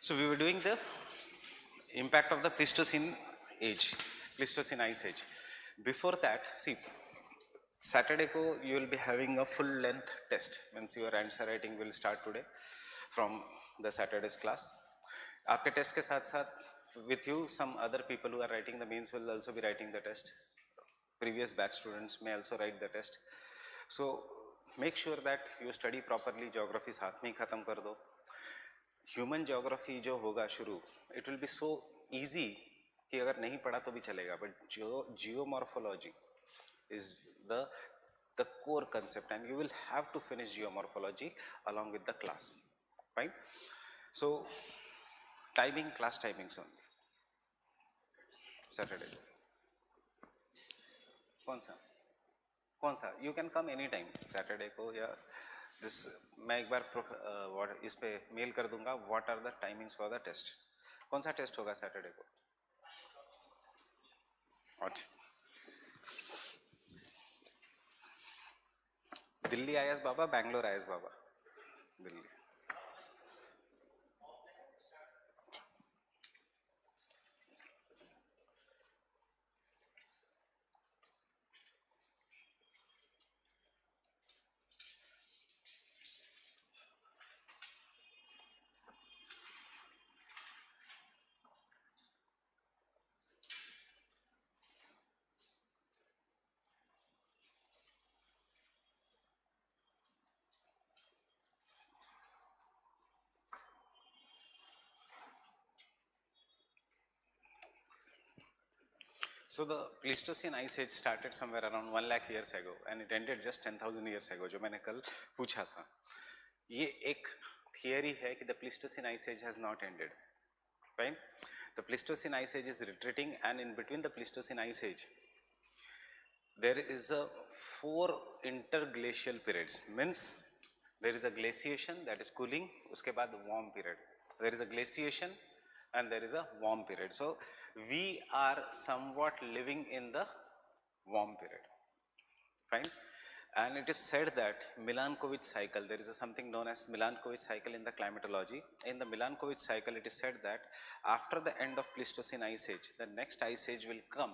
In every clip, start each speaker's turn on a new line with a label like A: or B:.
A: So we were doing the impact of the Pleistocene age, Pleistocene ice age. Before that, see, Saturday ko you will be having a full length test. Means your answer writing will start today from the Saturday's class. आपके test के साथ साथ with you some other people who are writing the mains will also be writing the test. Previous batch students may also write the test. So make sure that you study properly. Geography साथ में ही खत्म कर दो. Human geography जो होगा शुरू, it will be so easy कि अगर नहीं पढ़ा तो भी चलेगा, but geomorphology is the core concept and you will have to finish geomorphology along with the class, right? So timing, class timings only. Saturday कौन सा you can come any time Saturday को, या दिस मैं एक बार इस पे mail कर दूंगा what are the timings for the test. कौन सा टेस्ट होगा सैटरडे को? अच्छा, दिल्ली आयस बाबा, बैंगलोर आयस बाबा? Delhi. So the Pleistocene ice age started somewhere around 1 lakh years ago and it ended just 10,000 years ago. जो मैंने कल पूछा था, ये एक थियरी है कि the Pleistocene ice age has not ended, right? The Pleistocene ice age is retreating, and in between the Pleistocene ice age there is a 4 interglacial periods. Means there is a glaciation, that is cooling, उसके बाद warm period. There is a glaciation and there is a warm period. So we are somewhat living in the warm period, fine. And it is said that Milankovitch cycle, there is a something known as Milankovitch cycle in the climatology. In the Milankovitch cycle, it is said that after the end of Pleistocene ice age, the next ice age will come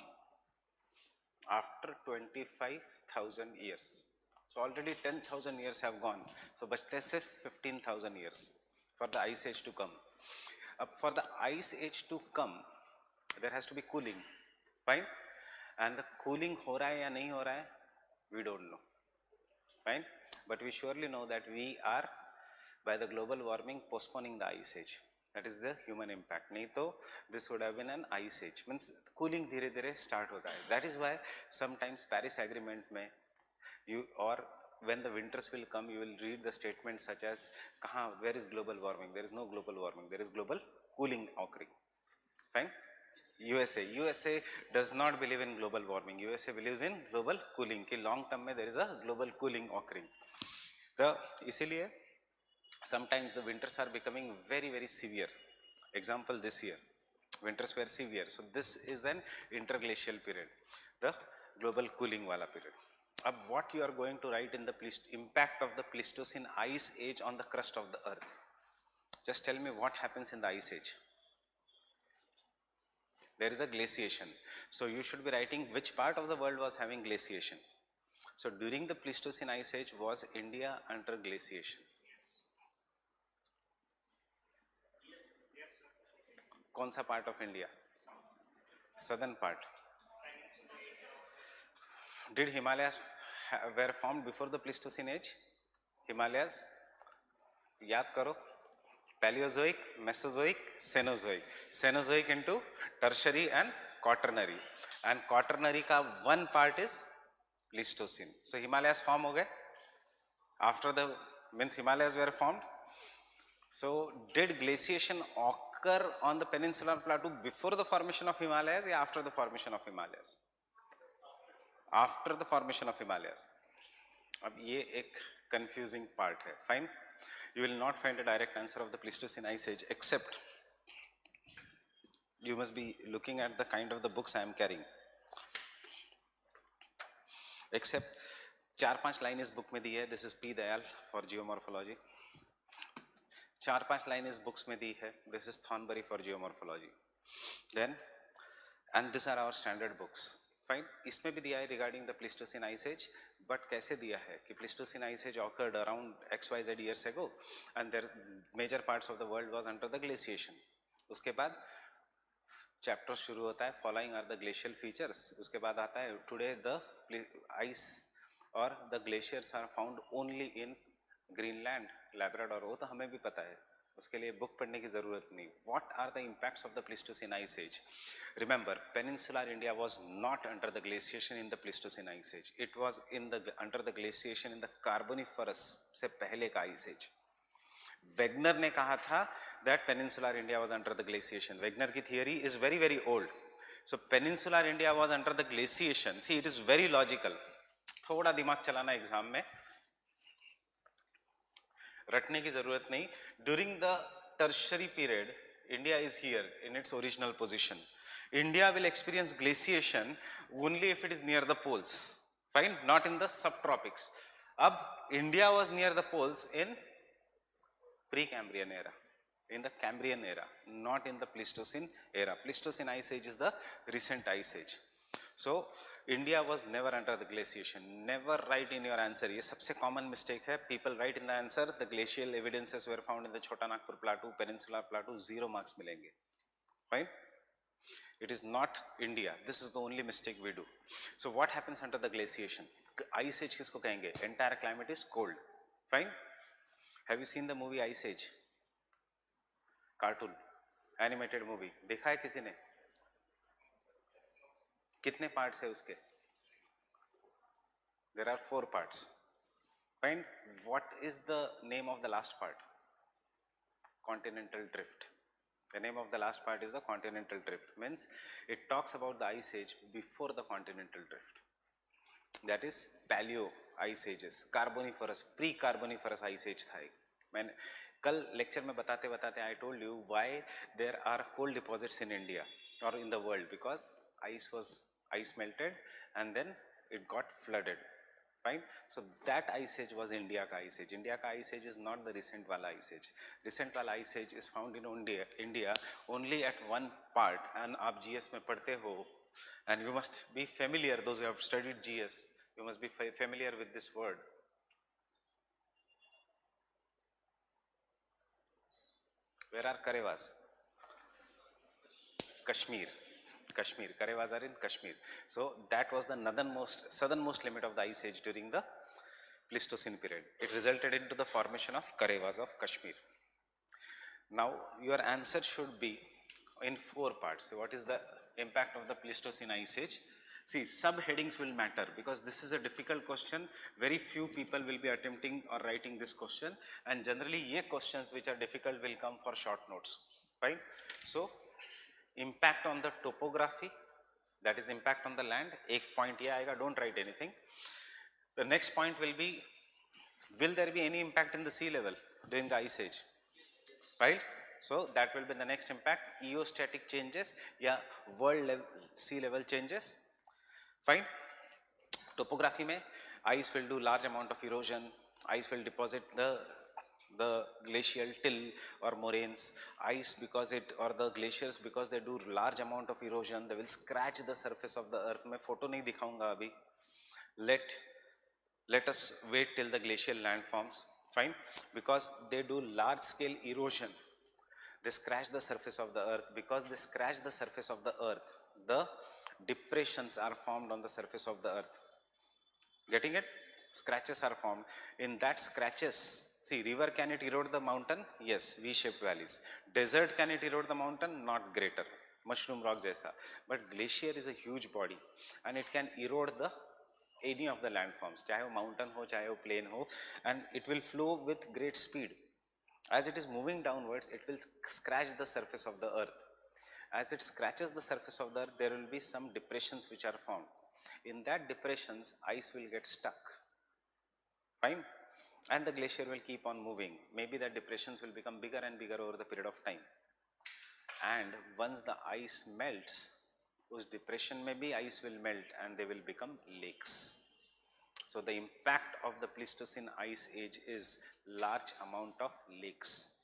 A: after 25,000 years. So already 10,000 years have gone. So बचते से 15,000 years for the ice age to come. For the ice age to come, there has to be cooling, fine. And the cooling हो रहा है या नहीं हो रहा है, we don't know, fine. But we surely know that we are, by the global warming, postponing the ice age. That is the human impact. नहीं तो this would have been an ice age. Means cooling धीरे धीरे start होता है. That is why sometimes Paris Agreement में you, or when the winters will come, you will read the statements such as कहाँ, where is global warming? There is no global warming. There is global cooling occurring. Fine. USA does not believe in global warming. USA believes in global cooling. कि long term में there is a global cooling occurring. The इसीलिए sometimes the winters are becoming very very severe. Example, this year winters were severe. So this is an interglacial period, the global cooling wala period. Ab what you are going to write in the impact of the Pleistocene ice age on the crust of the earth? Just tell me what happens in the ice age. There is a glaciation. So you should be writing which part of the world was having glaciation. So during the Pleistocene ice age, was India under glaciation? कौन सा part of India? Southern part. Did Himalayas were formed before the Pleistocene age? Himalayas, याद करो, Paleozoic, Mesozoic, Cenozoic. Cenozoic into tertiary and quaternary. And quaternary का one part is Pleistocene. So Himalayas form हो गए after the, means Himalayas were formed. So did glaciation occur on the peninsular plateau before the formation of Himalayas or after the formation of Himalayas? After the formation of Himalayas. अब ये एक confusing part है, fine. You will not find a direct answer of the Pleistocene ice age, except you must be looking at the kind of the books I am carrying. Except 4-5 line इस book में दी है. This is P. Dayal for geomorphology. 4-5 line इस books में दी है. This is Thornbury for geomorphology. Then and this are our standard books. Fine. इसमें भी दिया है regarding the Pleistocene ice age, but कैसे दिया है कि Pleistocene ice age occurred around XYZ years ago and their major parts of the world was under the glaciation. उसके बाद चैप्टर शुरू होता है following are the glacial features. उसके बाद आता है टुडे द आइस और the glaciers are found only in Greenland, Labrador. वो तो हमें भी पता है, उसके लिए बुक पढ़ने की जरूरत नहीं. What are the impacts of the Pleistocene ice age? Remember, peninsular India was not under the glaciation in the Pleistocene ice age. It was in the under the glaciation in the Carboniferous से पहले का ice as. Wegener ने कहा था that peninsular India was under the glaciation. Wegener की theory is very very old. So peninsular India was under the glaciation. See, it is very logical. थोड़ा दिमाग चलाना एग्जाम में, रटने की जरूरत नहीं. During the tertiary period, India is here in its original position. India will experience glaciation only if it is near the poles. Fine, not in the subtropics. अब India was near the poles in Precambrian era, in the Cambrian era, not in the Pleistocene era. Pleistocene ice age is the recent ice age. So India was never under the glaciation. Never write in your answer. ये सबसे common mistake है. People write in the answer the glacial evidences were found in the Chota Nagpur Plateau, Peninsular Plateau. 0 marks मिलेंगे. Fine. It is not India. This is the only mistake we do. So what happens under the glaciation? Ice age किसको कहेंगे? Entire climate is cold. Fine. Have you seen the movie Ice Age? Cartoon, animated movie देखा है किसी ने? कितने parts है उसके? There are 4 parts. Fine. What is the name of the last part? Continental drift. The name of the last part is the continental drift. Means it talks about the ice age before the continental drift. That is paleo ice ages. Carboniferous, pre-carboniferous ice age था. मैंने कल lecture में बताते बताते I told you why there are coal deposits in India or in the world, because ice melted and then it got flooded. Fine. So that ice age was India का ice age. India का ice age is not the recent वाला ice age. Recent वाला ice age is found in India only at one part, and आप GS में पढ़ते हो, and you must be familiar, those who have studied GS, you must be familiar with this word. Where are Karevas? Kashmir. Karevas are in Kashmir. So that was the southernmost limit of the ice age during the Pleistocene period. It resulted into the formation of Karevas of Kashmir. Now your answer should be in 4 parts. What is the impact of the Pleistocene ice age? See, subheadings will matter because this is a difficult question. Very few people will be attempting or writing this question, and generally ye questions which are difficult will come for short notes. Fine. So impact on the topography, that is impact on the land. एक point ये आएगा, don't write anything. The next point will be, will there be any impact in the sea level during the ice age? Right. So that will be the next impact. Eostatic changes या world level, sea level changes. Fine. Topography में ice will do large amount of erosion. Ice will deposit the glacial till or moraines. Ice, because it, or the glaciers, because they do large amount of erosion, they will scratch the surface of the earth. मैं photo नहीं दिखाऊंगा अभी. Let us wait till the glacial land forms. Fine. Because they do large scale erosion, they scratch the surface of the earth. Because they scratch the surface of the earth, the depressions are formed on the surface of the earth. Getting it? Scratches are formed. In that scratches, see, river, can it erode the mountain? Yes, V-shaped valleys. Desert, can it erode the mountain? Not greater, mushroom rock jaisa. But glacier is a huge body and it can erode the any of the landforms, chahe wo mountain ho, chahe wo plain ho, and it will flow with great speed. As it is moving downwards, it will scratch the surface of the earth. As it scratches the surface of the earth, there will be some depressions which are formed. In that depressions, ice will get stuck. Fine. And the glacier will keep on moving. Maybe the depressions will become bigger and bigger over the period of time. And once the ice melts, whose depression may be, ice will melt and they will become lakes. So the impact of the Pleistocene ice age is large amount of lakes.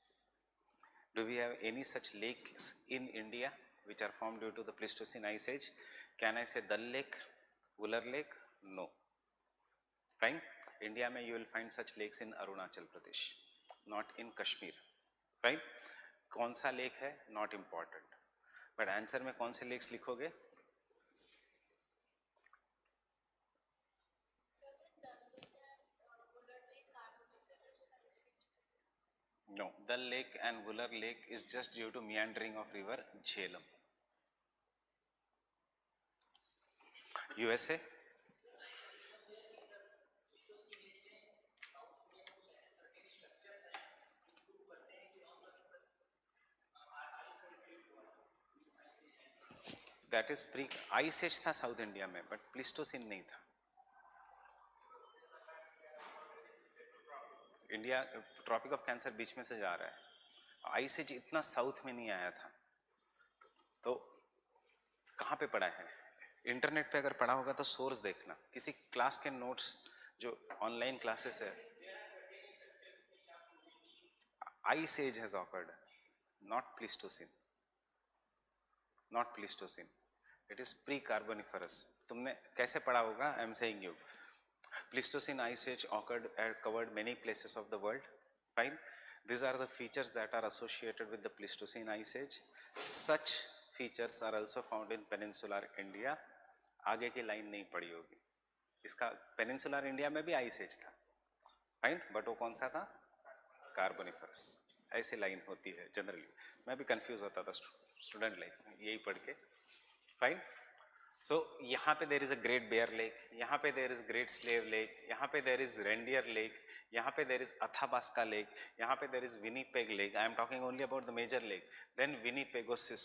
A: Do we have any such lakes in India which are formed due to the Pleistocene Ice Age? Can I say Dal Lake, Wular Lake? No. Fine. India mein you will find such lakes in Arunachal Pradesh, not in Kashmir. Fine. कौन सा lake है? Not important. But answer में कौन से lakes लिखोगे? No, Dal Lake and Wular Lake is just due to meandering of river Jhelum. USA? That is pre ice age था south India में, but Pleistocene नहीं था. इंडिया ट्रॉपिक ऑफ कैंसर बीच में से जा रहा है. आइस एज इतना साउथ में नहीं आया था. तो कहाँ पे पढ़ा है? इंटरनेट पे अगर पढ़ा होगा तो सोर्स देखना, किसी क्लास के नोट्स जो ऑनलाइन क्लासेस है. Ice age has occurred, not Pleistocene, not Pleistocene. It is pre Carboniferous. तुमने कैसे पढ़ा होगा? I am saying you, Pleistocene ice age occurred and covered many places of the world. Fine. These are the features that are associated with the Pleistocene ice age. Such features are also found in peninsular India. आगे की line नहीं पड़ी होगी. इसका peninsular India में भी ice age था. Fine. But वो कौन सा था? Carboniferous. ऐसी लाइन होती है जनरली. मैं भी कंफ्यूज होता था स्टूडेंट लाइफ में यही पढ़ के. Fine. So यहाँ पे there is a Great Bear Lake, यहाँ पे there is Great Slave Lake, यहाँ पे there is Reindeer Lake, यहाँ पे there is Athabasca Lake, यहाँ पे there is Winnipeg Lake. I am talking only about the major lake. Then Winnipegosis,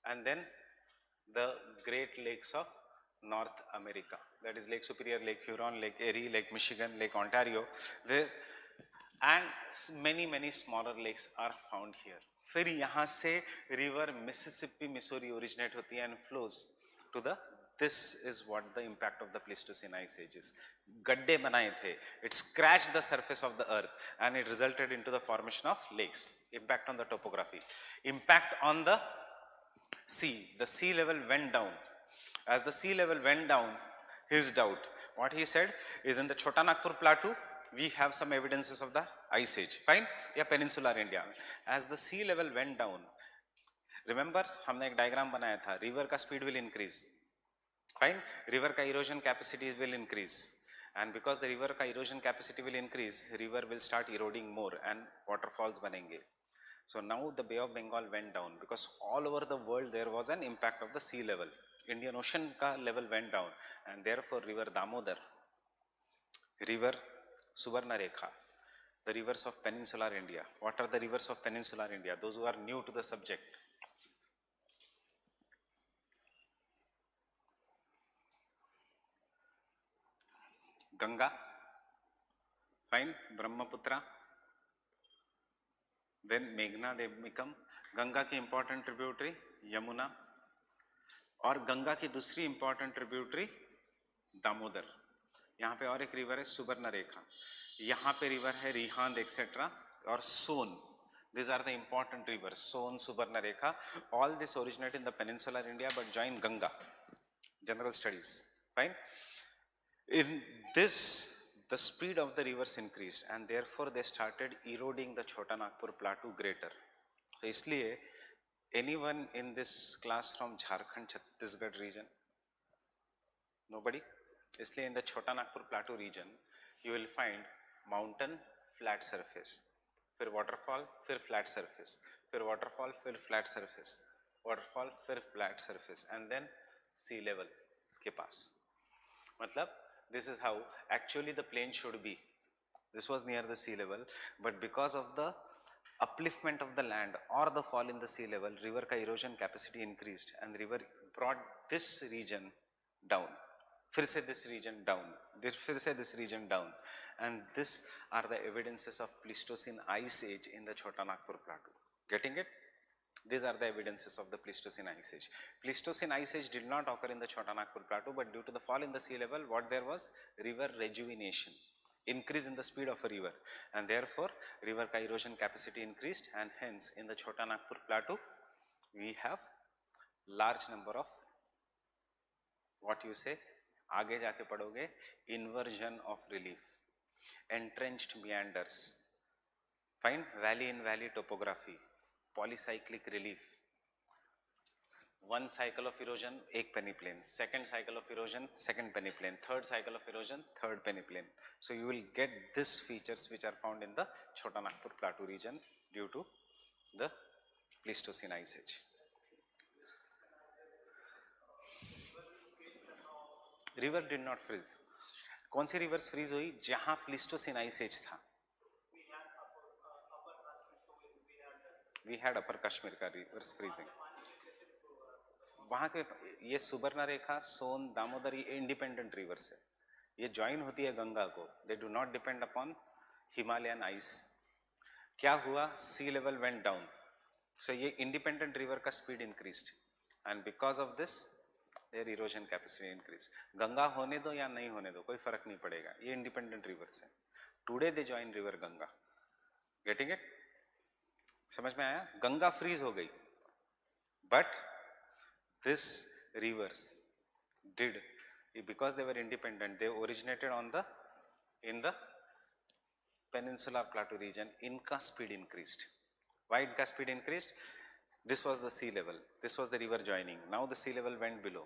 A: and then the Great Lakes of North America. That is Lake Superior, Lake Huron, Lake Erie, Lake Michigan, Lake Ontario. There and many smaller lakes are found here. फिर यहाँ से river Mississippi, Missouri originate होती है and flows to the, this is what the impact of the Pleistocene ice age is. गड्ढे बनाए थे, it scratched the surface of the earth and it resulted into the formation of lakes. Impact on the topography, impact on the sea. The sea level went down. As the sea level went down, his doubt, what he said is, in the Chota Nagpur plateau we have some evidences of the ice age. Fine. Yeah, peninsular India. As the sea level went down, remember हमने एक diagram बनाया था, river का speed will increase. Fine. River का erosion capacity will increase, and because the river का erosion capacity will increase, river will start eroding more and waterfalls बनेंगे. So now the Bay of Bengal went down because all over the world there was an impact of the sea level. Indian Ocean का level went down and therefore river Damodar, river Subarnarekha, the rivers of peninsular India. What are the rivers of peninsular India? Those who are new to the subject. Ganga, fine, Brahmaputra, then मेघना, देवमिकम. गंगा की important tributary Yamuna, और गंगा की दूसरी important tributary Damodar. यहाँ पे और एक रिवर है सुवर्णरेखा, यहाँ पे रिवर है रिहांद एक्सेट्रा, और सोन. These are the important rivers, Son, Subarnarekha. All this originate in the peninsular India but join Ganga. General studies. Fine. In this, the speed of the rivers increased and therefore they started eroding the Chota Nagpur plateau greater. So इसलिए anyone in this class from Jharkhand, Chhattisgarh region? Nobody? इसलिए in the Chota Nagpur plateau region you will find mountain, flat surface, फिर waterfall, फिर flat surface, फिर waterfall, फिर flat surface, waterfall, फिर flat surface, and then sea level के पास. मतलब this is how actually the plain should be. This was near the sea level, but because of the upliftment of the land or the fall in the sea level, river का erosion capacity increased and river brought this region down. फिर से this region down, फिर से this region down, and this are the evidences of Pleistocene ice age in the Chota Nagpur plateau. Getting it? These are the evidences of the Pleistocene ice age. Pleistocene ice age did not occur in the Chota Nagpur plateau, but due to the fall in the sea level, what there was? River rejuvenation. increase in the speed of a river, and therefore river ka erosion capacity increased, and hence in the Chota Nagpur plateau we have large number of what you say, आगे जाके पढ़ोगे, inversion of relief, entrenched meanders, find valley in valley topography, polycyclic relief, one cycle of erosion एक peneplain, second cycle of erosion second peneplain, third cycle of erosion third peneplain. So you will get these features which are found in the Chota Nagpur plateau region due to the Pleistocene ice age. River did not freeze. कौन सी rivers freeze हुई? जहां Pleistocene ice age था. We had upper Kashmir का rivers freezing. वहाँ के ये सुबर्णा रेखा, सोन, दामोदर, ये independent reverse है, ये ज्वाइन होती है गंगा को, they do not depend upon Himalayan ice. क्या हुआ? Sea level went down, so ये इंडिपेंडेंट रिवर का speed increased, and because of this their erosion capacity increase. Ganga होने दो या नहीं होने दो कोई फर्क नहीं पड़ेगा, ये इंडिपेंडेंट रिवर्स है. Today they join river Ganga. Getting it? समझ में आया? गंगा फ्रीज हो गई, but this rivers did, because they were independent, they originated on the in the peninsular plateau region. Inca speed increased. Why Inca speed increased? This was the sea level, this was the river joining, now the sea level went below,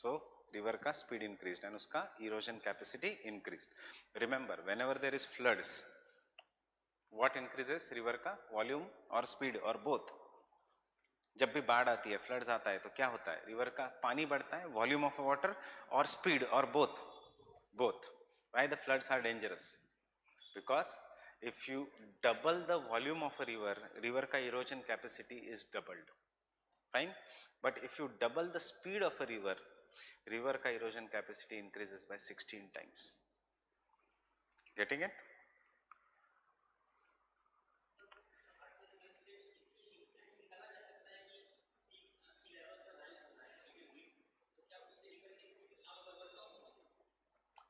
A: so river ka speed increased and uska erosion capacity increased. Remember, whenever there is floods, what increases? River ka volume or speed or both. जब भी बाढ़ आती है, floods आता है, तो क्या होता है? रिवर का पानी बढ़ता है, वॉल्यूम ऑफ वाटर और स्पीड, और both. Why the floods are dangerous? Because if you double the volume of a river, river का erosion capacity is doubled, fine. But if you double the speed of a river, river का erosion capacity increases by 16 times. Getting it?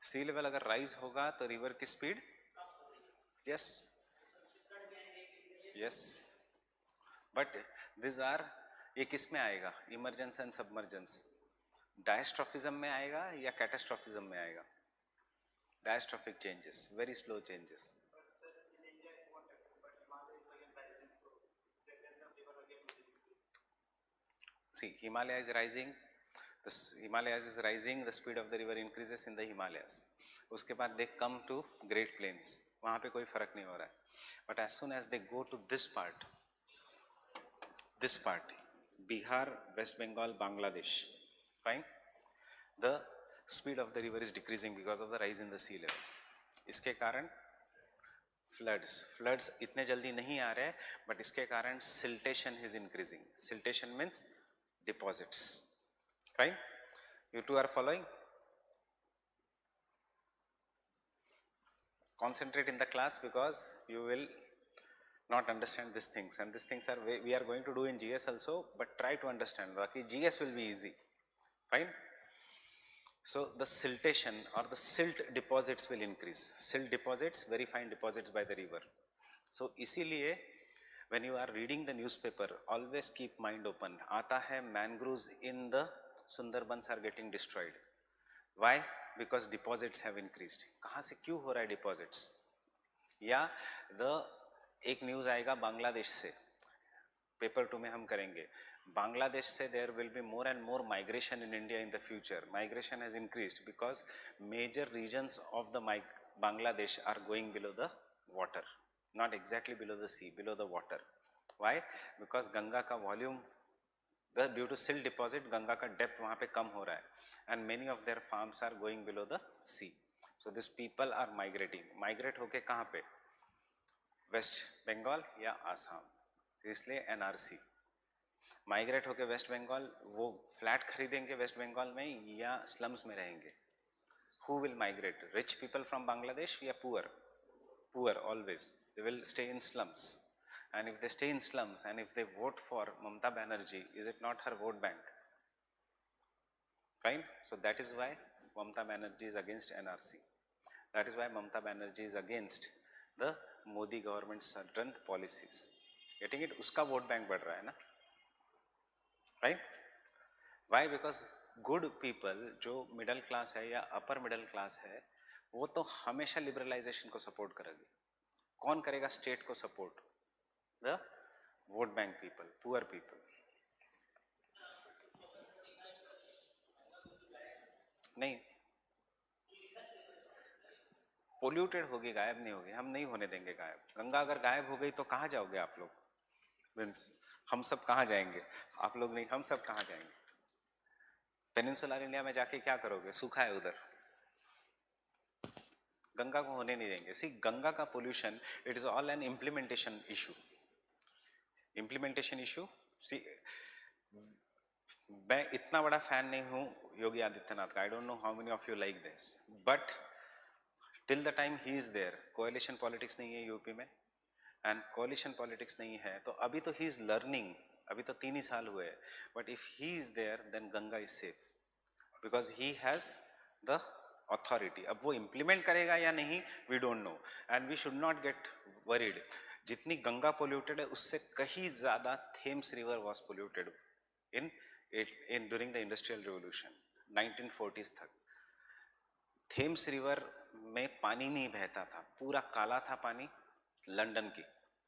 A: Sea level अगर rise होगा तो river की speed, yes yes, but this are, ये किस में आएगा? Emergence and submergence. Diastrophism में आएगा या कैटास्ट्रॉफिज्म में आएगा? Diastrophic changes, very slow changes. See, Himalaya is rising, the Himalayas is rising, the speed of the river increases in the Himalayas. उसके बाद they come to Great Plains, वहाँ पे कोई फर्क नहीं हो रहा है. But as soon as they go to this part, Bihar, West Bengal, Bangladesh, fine, the speed of the river is decreasing because of the rise in the sea level. इसके कारण floods इतने जल्दी नहीं आ रहे हैं, but इसके कारण siltation is increasing. Siltation means deposits, fine. You two are following? Concentrate in the class because you will not understand these things, and these things are we are going to do in GS also, but try to understand. Baki GS will be easy, fine. So the siltation or the silt deposits will increase. Silt deposits, very fine deposits by the river. So इसीलिए when you are reading the newspaper, always keep mind open. आता है mangroves in the Sundarbans are getting destroyed. Why? Because deposits have increased. कहाँ से क्यों हो रहा है deposits? या एक न्यूज़ आएगा बांग्लादेश से, पेपर 2 में हम करेंगे. बांग्लादेश से there will be more and more migration in India in the future. Migration has increased because major regions of the Bangladesh are going below the water, not exactly below the sea, below the water. Why? Because Ganga का volume, due to silt deposit, Ganga का depth वहाँ पे कम हो रहा है, and many of their farms are going below the sea. So these people are migrating. Migrate होके कहाँ पे? वेस्ट बंगाल या आसाम, इसलिए एनआरसी. माइग्रेट होके वेस्ट बंगाल, वो फ्लैट खरीदेंगे वेस्ट बंगाल में या स्लम्स में रहेंगे? Who will migrate? Rich people from Bangladesh या poor? Poor always, they will stay in slums. And if they stay in slums and if they vote for Mamata Banerjee, is it not her vote bank? Fine. So that is why Mamata Banerjee is against NRC. That is why Mamata Banerjee is against the Modi government's certain policies. Getting it? उसका vote bank बढ़ रहा है ना, right? Why? Because good people जो middle class है या upper middle class है, वो तो हमेशा लिबरलाइजेशन को सपोर्ट करेगी. कौन करेगा स्टेट को support? The vote bank people, poor people. नहीं, पोल्यूटेड होगी, गायब नहीं होगी. हम नहीं होने देंगे गायब. गंगा अगर गायब हो गई तो कहाँ जाओगे आप लोग? मीन्स हम सब कहाँ जाएंगे? आप लोग नहीं, हम सब कहाँ जाएंगे? पेनिनसुलर इंडिया में जाके क्या करोगे? सूखा है उधर. गंगा को होने नहीं देंगे. सी, गंगा का pollution, it is all an implementation issue. Implementation issue. See, मैं इतना बड़ा फैन नहीं हूँ योगी आदित्यनाथ का. I don't know how many of you like this, but till the time he is there, coalition politics नहीं है यूपी में, एंड कोएलिशन पॉलिटिक्स नहीं है तो अभी तो ही इज लर्निंग. अभी तो 3 ही साल हुए, but if he is there then Ganga is safe, because he has the authority. अब वो इम्प्लीमेंट करेगा या नहीं, we don't know, and we should not get worried. जितनी गंगा पोल्यूटेड है उससे कहीं ज्यादा Thames river was polluted in during the industrial revolution 1940s तक. थेम्स रिवर में पानी नहीं बहता था, पूरा काला था पानी, लंदन की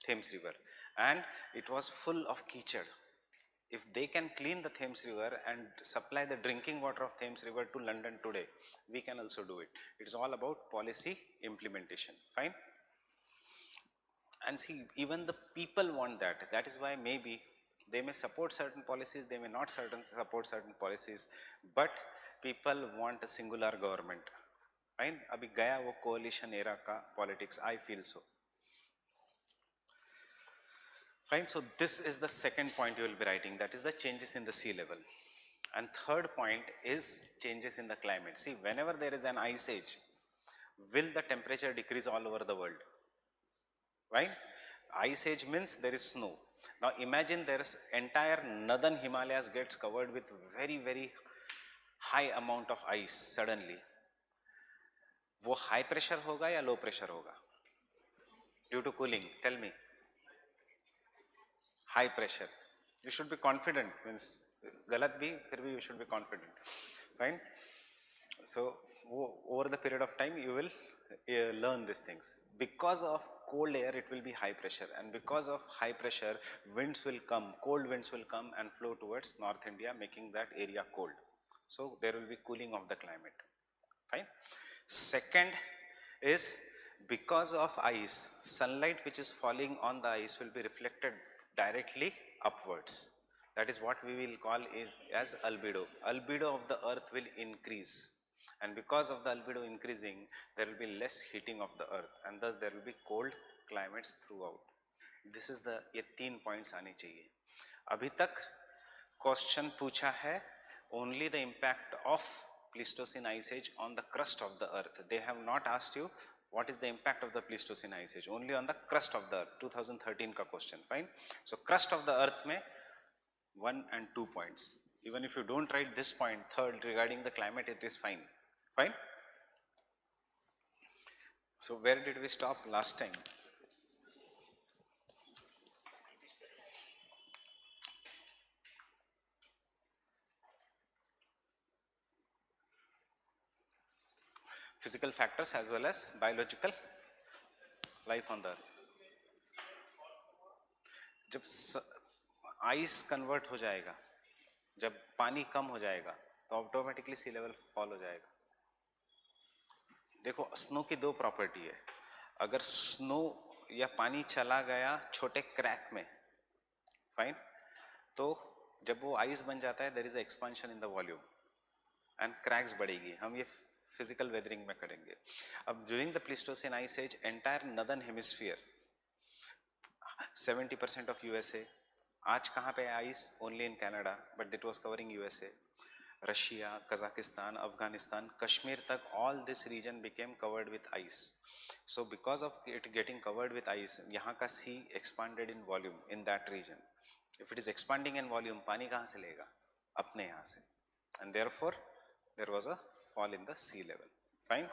A: Thames river, and it was full of कीचड़. If they can clean the Thames River and supply the drinking water of Thames River to London today, we can also do it. It's all about policy implementation. Fine? And see, even the people want that. That is why maybe they may support certain policies, they may not support certain policies, but people want a singular government. Fine? Abhi gaya wo coalition era ka politics, I feel so. Fine, so this is the second point you will be writing, that is the changes in the sea level. And third point is changes in the climate. See, whenever there is an ice age, will the temperature decrease all over the world? Right? Ice age means there is snow. Now imagine there's entire northern Himalayas gets covered with very, very high amount of ice suddenly. वो high pressure होगा या low pressure होगा? Due to cooling, tell me. High pressure. You should be confident. Means galat bhi, fir bhi you should be confident. Fine. So over the period of time you will learn these things. Because of cold air it will be high pressure, and because of high pressure winds will come, cold winds will come and flow towards North India, making that area cold. So there will be cooling of the climate. Fine. Second is, because of ice, sunlight which is falling on the ice will be reflected directly upwards. That is what we will call it as albedo. Albedo of the earth will increase, and because of the albedo increasing there will be less heating of the earth, and thus there will be cold climates throughout. This is the, ये 3 points आने चाहिए. अभी तक question पूछा है only the impact of Pleistocene ice age on the crust of the earth. They have not asked you what is the impact of the Pleistocene ice age, only on the crust of the earth. 2013 ka question. Fine. So crust of the earth mein 1 and 2 points. Even if you don't write this point, third, regarding the climate, it is fine. Fine. So where did we stop last time? Physical factors as well as biological life on the earth. जब ice convert हो जाएगा, जब पानी कम हो जाएगा तो automatically सी level fall हो जाएगा. देखो, स्नो की 2 प्रॉपर्टी है. अगर स्नो या पानी चला गया छोटे क्रैक में, फाइन, तो जब वो आइस बन जाता है there is expansion in the volume and cracks बढ़ेगी. हम ये फिजिकल वेदरिंग में करेंगे. अब during the Pleistocene ice age, entire northern hemisphere 70% of USA. आज कहाँ पे ice? Only in Canada, but that was covering USA, Russia, Kazakhstan, Afghanistan, Kashmir तक, all this region became covered with ice. So because of it getting covered with ice, यहाँ का sea expanded in volume in that region. If it is expanding in volume, पानी कहाँ से लेगा? अपने यहाँ से. And therefore there was a fall in the sea level. Fine.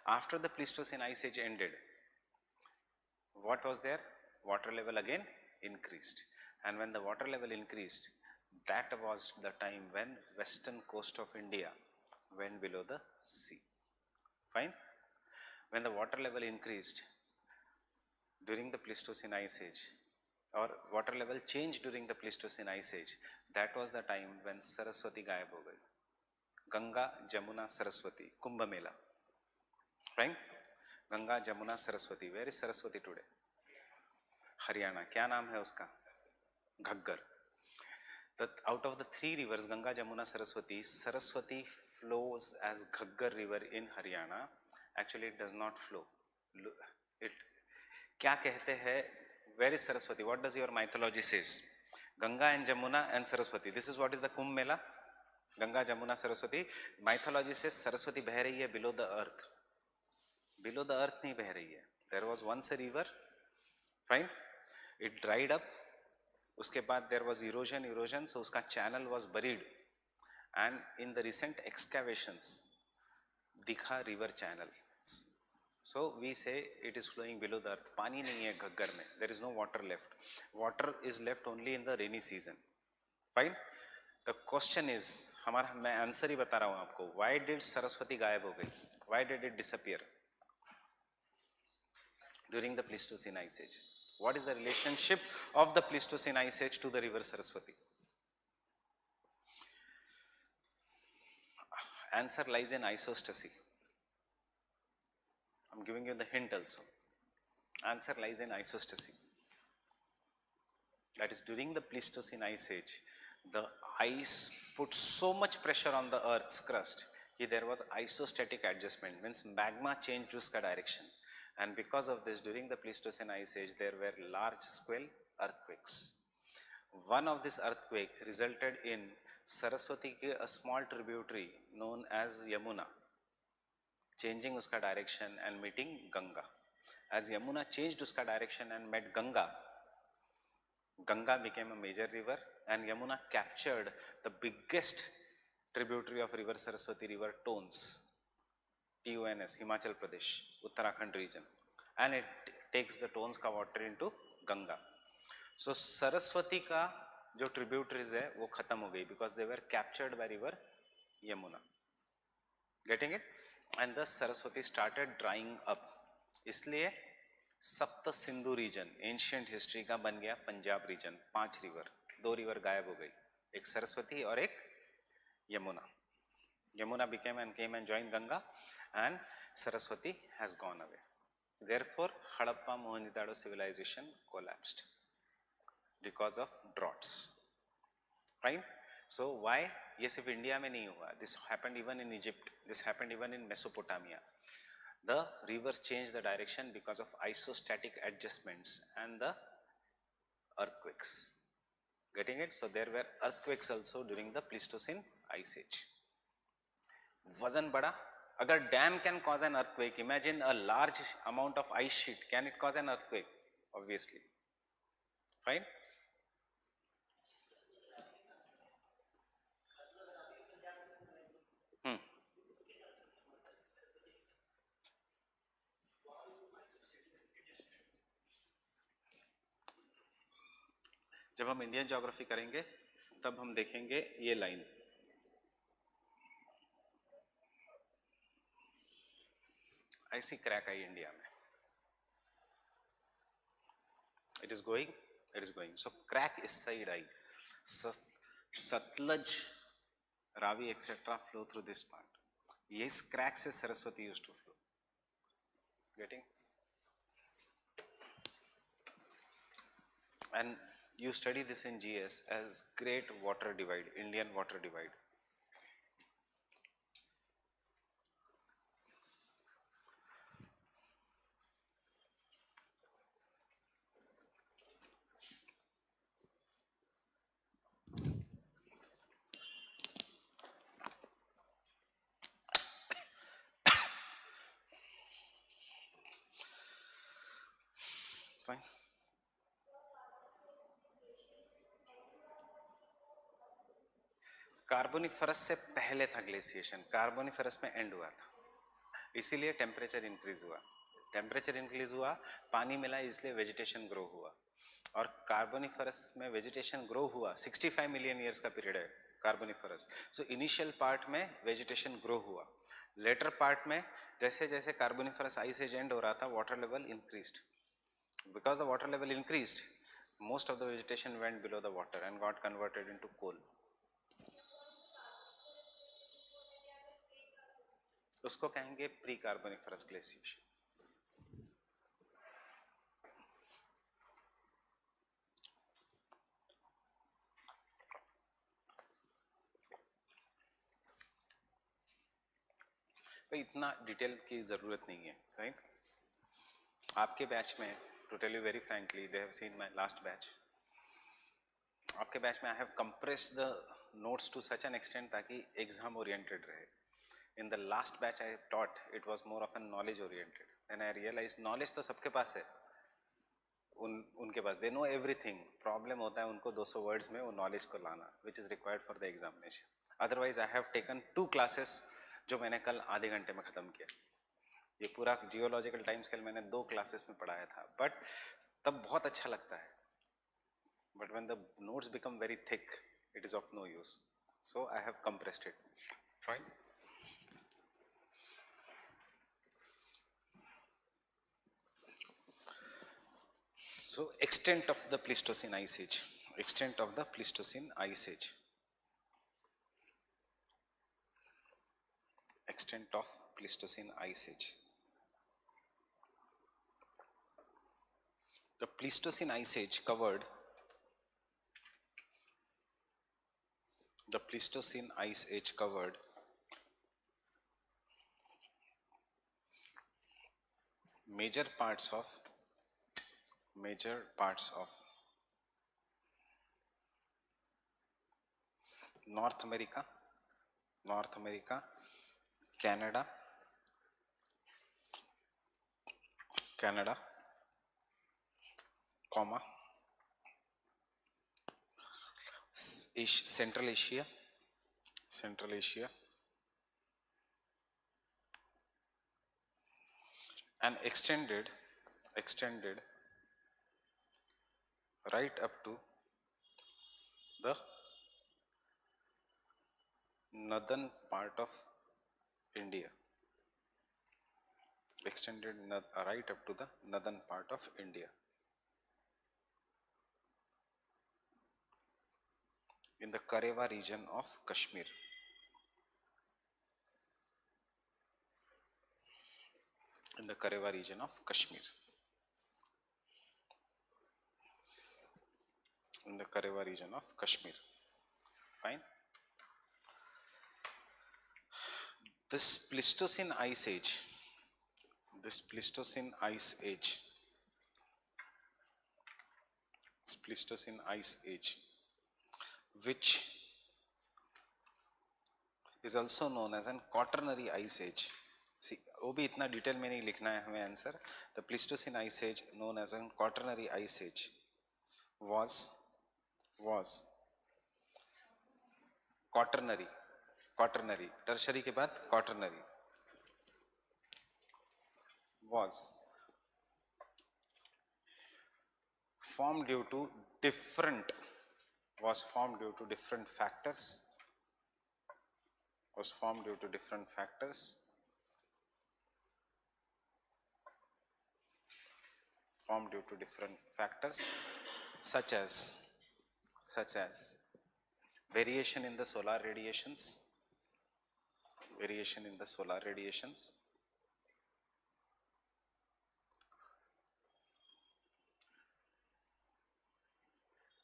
A: After the Pleistocene ice age ended, what was there? Water level again increased, and when the water level increased, that was the time when western coast of India went below the sea. Fine. When the water level increased during the Pleistocene ice age, or water level changed during the Pleistocene ice age, that was the time when Saraswati गायब हो गई. Ganga, Jamuna, Saraswati, Kumbh Mela. Fine. Ganga, Jamuna, Saraswati. Where is Saraswati today? Haryana. क्या नाम है उसका? Ghaggar. That out of the three rivers, Ganga, Jamuna, Saraswati, Saraswati flows as Ghaggar river in Haryana. Actually it does not flow. It क्या कहते हैं? Where is Saraswati? What does your mythology says? Ganga and Jamuna and Saraswati. This is what is the Kumbh Mela. Ganga, Jamuna, Saraswati. Mythology says Saraswati बह रही है below the earth. Below the earth नहीं बह रही है. There was once a river. Fine. It dried up. उसके बाद there was erosion, so उसका channel was buried, and in the recent excavations दिखा river channel. So we say it is flowing below the earth. पानी नहीं है घग्गर में. There is no water left. Water is left only in the rainy season. Fine. The question is, हमारा मैं answer ही बता रहा हूँ आपको. Why did सरस्वती गायब हो गई? Why did it disappear during the Pleistocene ice age? What is the relationship of the Pleistocene ice age to the river Saraswati? Answer lies in isostasy. I'm giving you the hint also. Answer lies in isostasy. That is, during the Pleistocene ice age, the ice put so much pressure on the earth's crust that there was isostatic adjustment, means magma changed uska direction. And because of this, during the Pleistocene ice age, there were large scale earthquakes. One of this earthquake resulted in Saraswati ke a small tributary known as Yamuna changing uska direction and meeting Ganga. As Yamuna changed uska direction and met Ganga, Ganga became a major river, and Yamuna captured the biggest tributary of river Saraswati, river Tons. TONS, Himachal Pradesh, Uttarakhand region, and it takes the Tons का water into Ganga. So Saraswati का जो tributaries है वो खत्म हो गई because they were captured by river Yamuna. Getting it? And thus Saraswati started drying up. इसलिए सप्त सिंधु region, ancient history का बन गया पंजाब region. 5 river, 2 river गायब हो गई, एक सरस्वती और एक Yamuna. Yamuna became and came and joined Ganga, and Saraswati has gone away. Therefore, Harappa Mohenjo-daro civilization collapsed because of droughts. Right? So why? Yes, if India में नहीं हुआ, this happened even in Egypt, this happened even in Mesopotamia. The rivers changed the direction because of isostatic adjustments and the earthquakes. Getting it? So there were earthquakes also during the Pleistocene ice age. वजन बढ़ा. अगर dam can cause an earthquake, imagine a large amount of ice sheet, can it cause an earthquake? Obviously. Fine. जब हम Indian geography करेंगे तब हम देखेंगे ये लाइन. ऐसी क्रैक आई इंडिया में. It is going. So crack इस साइड आई. Sutlej, Ravi etcetera flow through this part. ये इस क्रैक से Saraswati used to flow. Getting? And you study this in GS as Great Water Divide, Indian Water Divide. Fine. कार्बोनिफरस से पहले था glaciation. कार्बोनिफरस में and हुआ था. इसीलिए टेम्परेचर इंक्रीज हुआ, टेम्परेचर इंक्रीज हुआ, पानी मिला, इसलिए वेजिटेशन ग्रो हुआ। और कार्बोनिफरस में वेजिटेशन ग्रो हुआ, 65 मिलियन ईयर्स का पीरियड है कार्बोनिफरस। सो इनिशियल पार्ट में वेजिटेशन ग्रो हुआ, लेटर पार्ट में जैसे जैसे कार्बोनिफरस आइस एज एंड हो रहा था, water level increased. Because the water level increased, most of the vegetation went below the water and got converted into coal. उसको कहेंगे प्री कार्बोनिफरस ग्लेशिएशन। भाई इतना डिटेल की जरूरत नहीं है, राइट? आपके बैच में, to tell you very frankly, they have seen my last batch, आपके बैच में I have compressed the notes to such an extent ताकि एग्जाम ओरिएंटेड रहे। In the last batch I taught, it was more of a knowledge oriented. Then I realized knowledge तो सबके पास है, उनके पास they know everything. Problem होता है उनको 200 words में वो knowledge को लाना, which is required for the examination. Otherwise I have taken 2 classes जो मैंने कल आधे घंटे में ख़त्म किया। ये पूरा जियोलॉजिकल टाइम स्केल मैंने 2 क्लासेस में पढ़ाया था, बट तब बहुत अच्छा लगता है, but when the notes become very thick, it is of no use. So I have compressed it, right? So extent of the Pleistocene Ice Age, extent of the Pleistocene Ice Age, extent of Pleistocene Ice Age. The Pleistocene Ice Age covered, the Pleistocene Ice Age covered major parts of North America, Canada, comma, Central Asia, and extended right up to the northern part of India, extended right up to the northern part of India, in the Karewa region of Kashmir. In the Karewa region of Kashmir. In the Karewa region of Kashmir. Fine. This Pleistocene Ice Age, which is also known as an Quaternary Ice Age. See, वो भी इतना detail में नहीं लिखना है हमें answer. The Pleistocene Ice Age, known as an Quaternary Ice Age, was quaternary, tertiary के बाद quaternary, was formed due to different factors, such as variation in the solar radiations,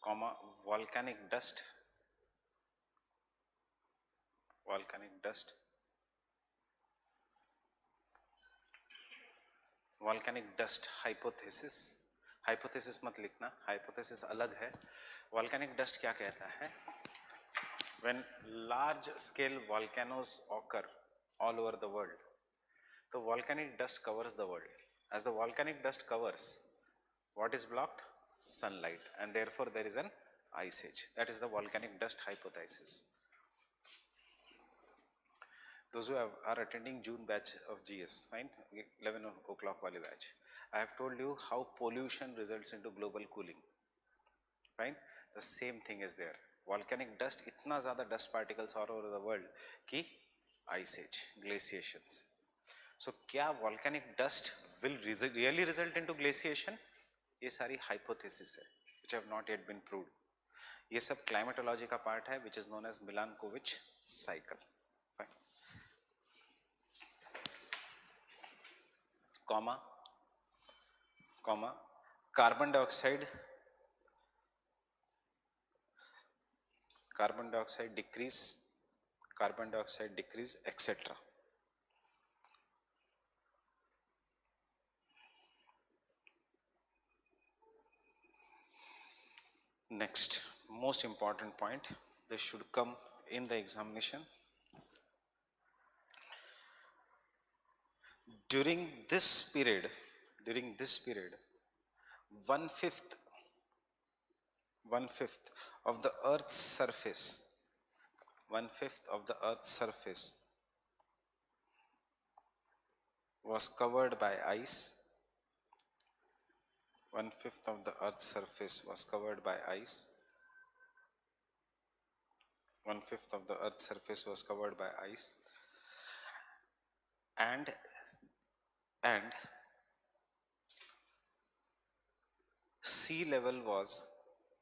A: comma, volcanic dust, hypothesis मत लिखना, hypothesis अलग है. Volcanic dust क्या कहता है? When large scale volcanoes occur all over the world, the volcanic dust covers the world. As the volcanic dust covers, what is blocked? Sunlight, and therefore there is an ice age. That is the volcanic dust hypothesis. those who are attending June batch of GS, fine, 11 o'clock wali batch, I have told you how pollution results into global cooling, fine. The same thing is there. Volcanic dust, इतना ज़्यादा dust particles all over the world कि ice age, glaciations. So क्या volcanic dust will really result into glaciation? ये सारी hypothesis है, which have not yet been proved. ये सब climatology का part है, which is known as Milankovitch cycle. Fine. Comma, carbon dioxide decrease, etc. Next, most important point, this should come in the examination. During this period, one fifth of the Earth's surface was covered by ice. 1/5 of the Earth's surface was covered by ice. 1/5 of the Earth's surface was covered by ice, and sea level was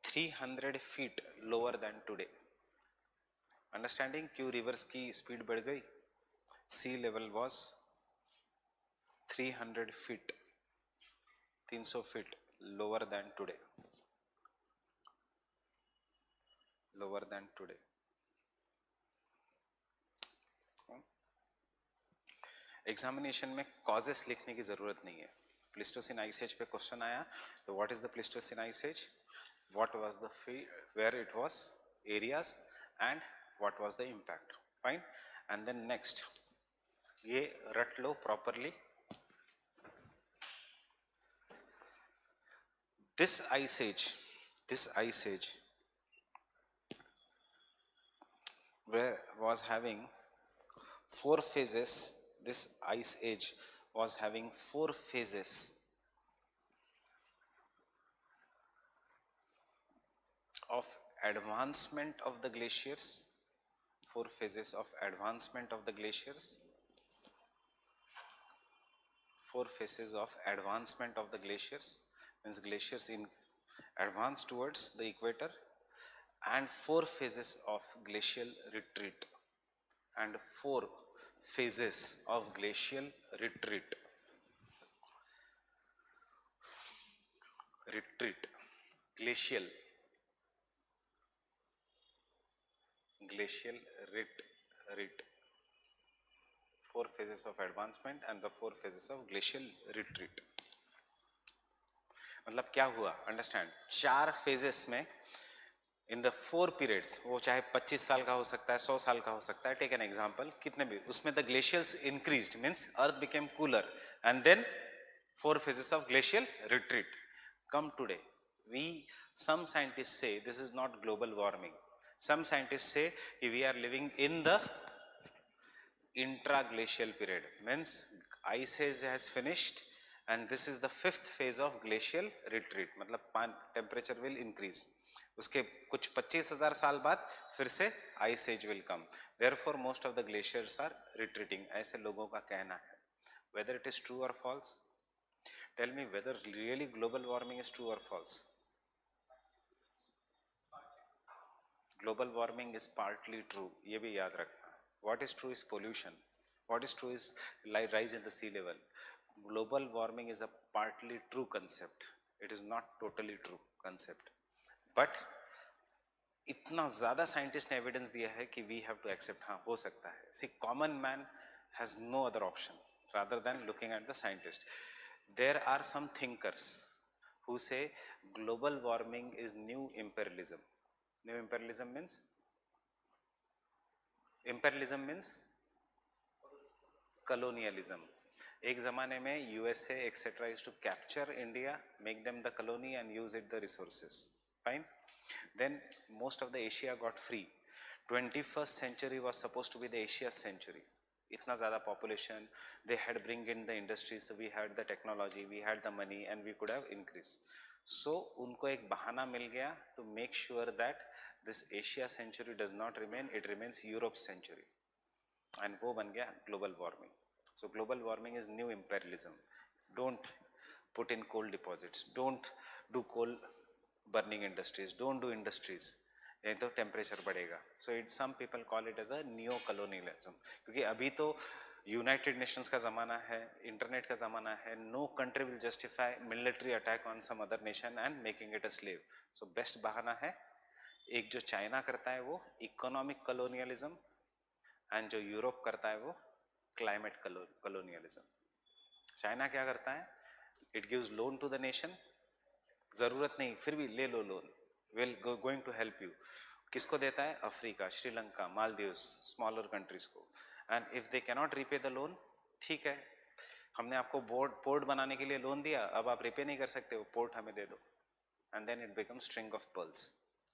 A: 300 feet lower than today. Understanding क्यों rivers की speed बढ़ गई? Sea level was 300 feet, 300 feet lower than today. Examination में causes लिखने की जरूरत नहीं है. प्लिस्टोसिन आइस एज पे क्वेश्चन आया तो what is the Pleistocene ice age, what was the where it was, areas, and what was the impact. Fine. And then next, ये रट लो properly. This ice age where was having 4 phases. This ice age was having 4 phases of advancement of the glaciers. 4 phases of advancement of the glaciers. 4 phases of advancement of the glaciers means glaciers in advance towards the equator, and 4 phases of glacial retreat, and 4 phases of glacial retreat. Glacial retreat. 4 phases of advancement and the 4 phases of glacial retreat. मतलब क्या हुआ? Understand, 4 phases में in the 4 periods, वो चाहे 25 साल का हो सकता है, 100 साल का हो सकता है, टेक एन एग्जांपल, कितने भी, उसमें the glaciers increased means earth became cooler, and then 4 phases of glacial retreat. Come today, some scientists say this is not global warming. Some scientists say we are living in the intraglacial period, means ice age has finished and this is the 5th phase of glacial retreat. मतलब temperature will increase. उसके कुछ 25,000 साल बाद फिर से ice age will come. Therefore most of the glaciers are retreating. ऐसे लोगों का कहना है. Whether it is true or false? Tell me whether really global warming is true or false. Global warming is partly true. ये भी याद रखना. What is true is pollution. What is true is rise in the sea level. Global warming is a partly true concept. It is not totally true concept. But इतना ज़्यादा scientist ने evidence दिया है कि वी हैव टू एक्सेप्ट, हाँ हो सकता है. See common man has no other option rather than looking at the scientist. There are some thinkers who say global warming is new imperialism. New imperialism means? Imperialism means colonialism. एक ज़माने में USA etc. used to capture India, make them the colony and use it the resources. Fine. Then most of the Asia got free. 21st century was supposed to be the Asia's century. इतना ज़्यादा population, they had bring in the industries, so we had the technology, we had the money and we could have increased. So उनको एक बहाना मिल गया to make sure that this Asia century does not remain, it remains Europe century, and वो बन गया global warming. So global warming is new imperialism. Don't put in coal deposits, don't do coal burning industries, don't do industries, नहीं तो temperature बढ़ेगा. So it some people call it as a new colonialism, क्योंकि अभी तो United Nations का ज़माना है, internet का ज़माना है. No country will justify military attack on some other nation and making it a slave. So best बहाना है एक जो चाइना करता है वो इकोनॉमिक कॉलोनियलिज्म, एंड जो यूरोप करता है वो क्लाइमेट कॉलोनियलिज्म. चाइना क्या करता है, it gives loan to the nation, ज़रूरत नहीं फिर भी ले लो loan, will going to help you. किसको देता है, Africa, Sri Lanka, Maldives, smaller countries को. And if they cannot repay the loan, ठीक है हमने आपको पोर्ट बनाने के लिए लोन दिया, अब आप रिपे नहीं कर सकते, वो पोर्ट हमें दे दो. And then it become string of pearls.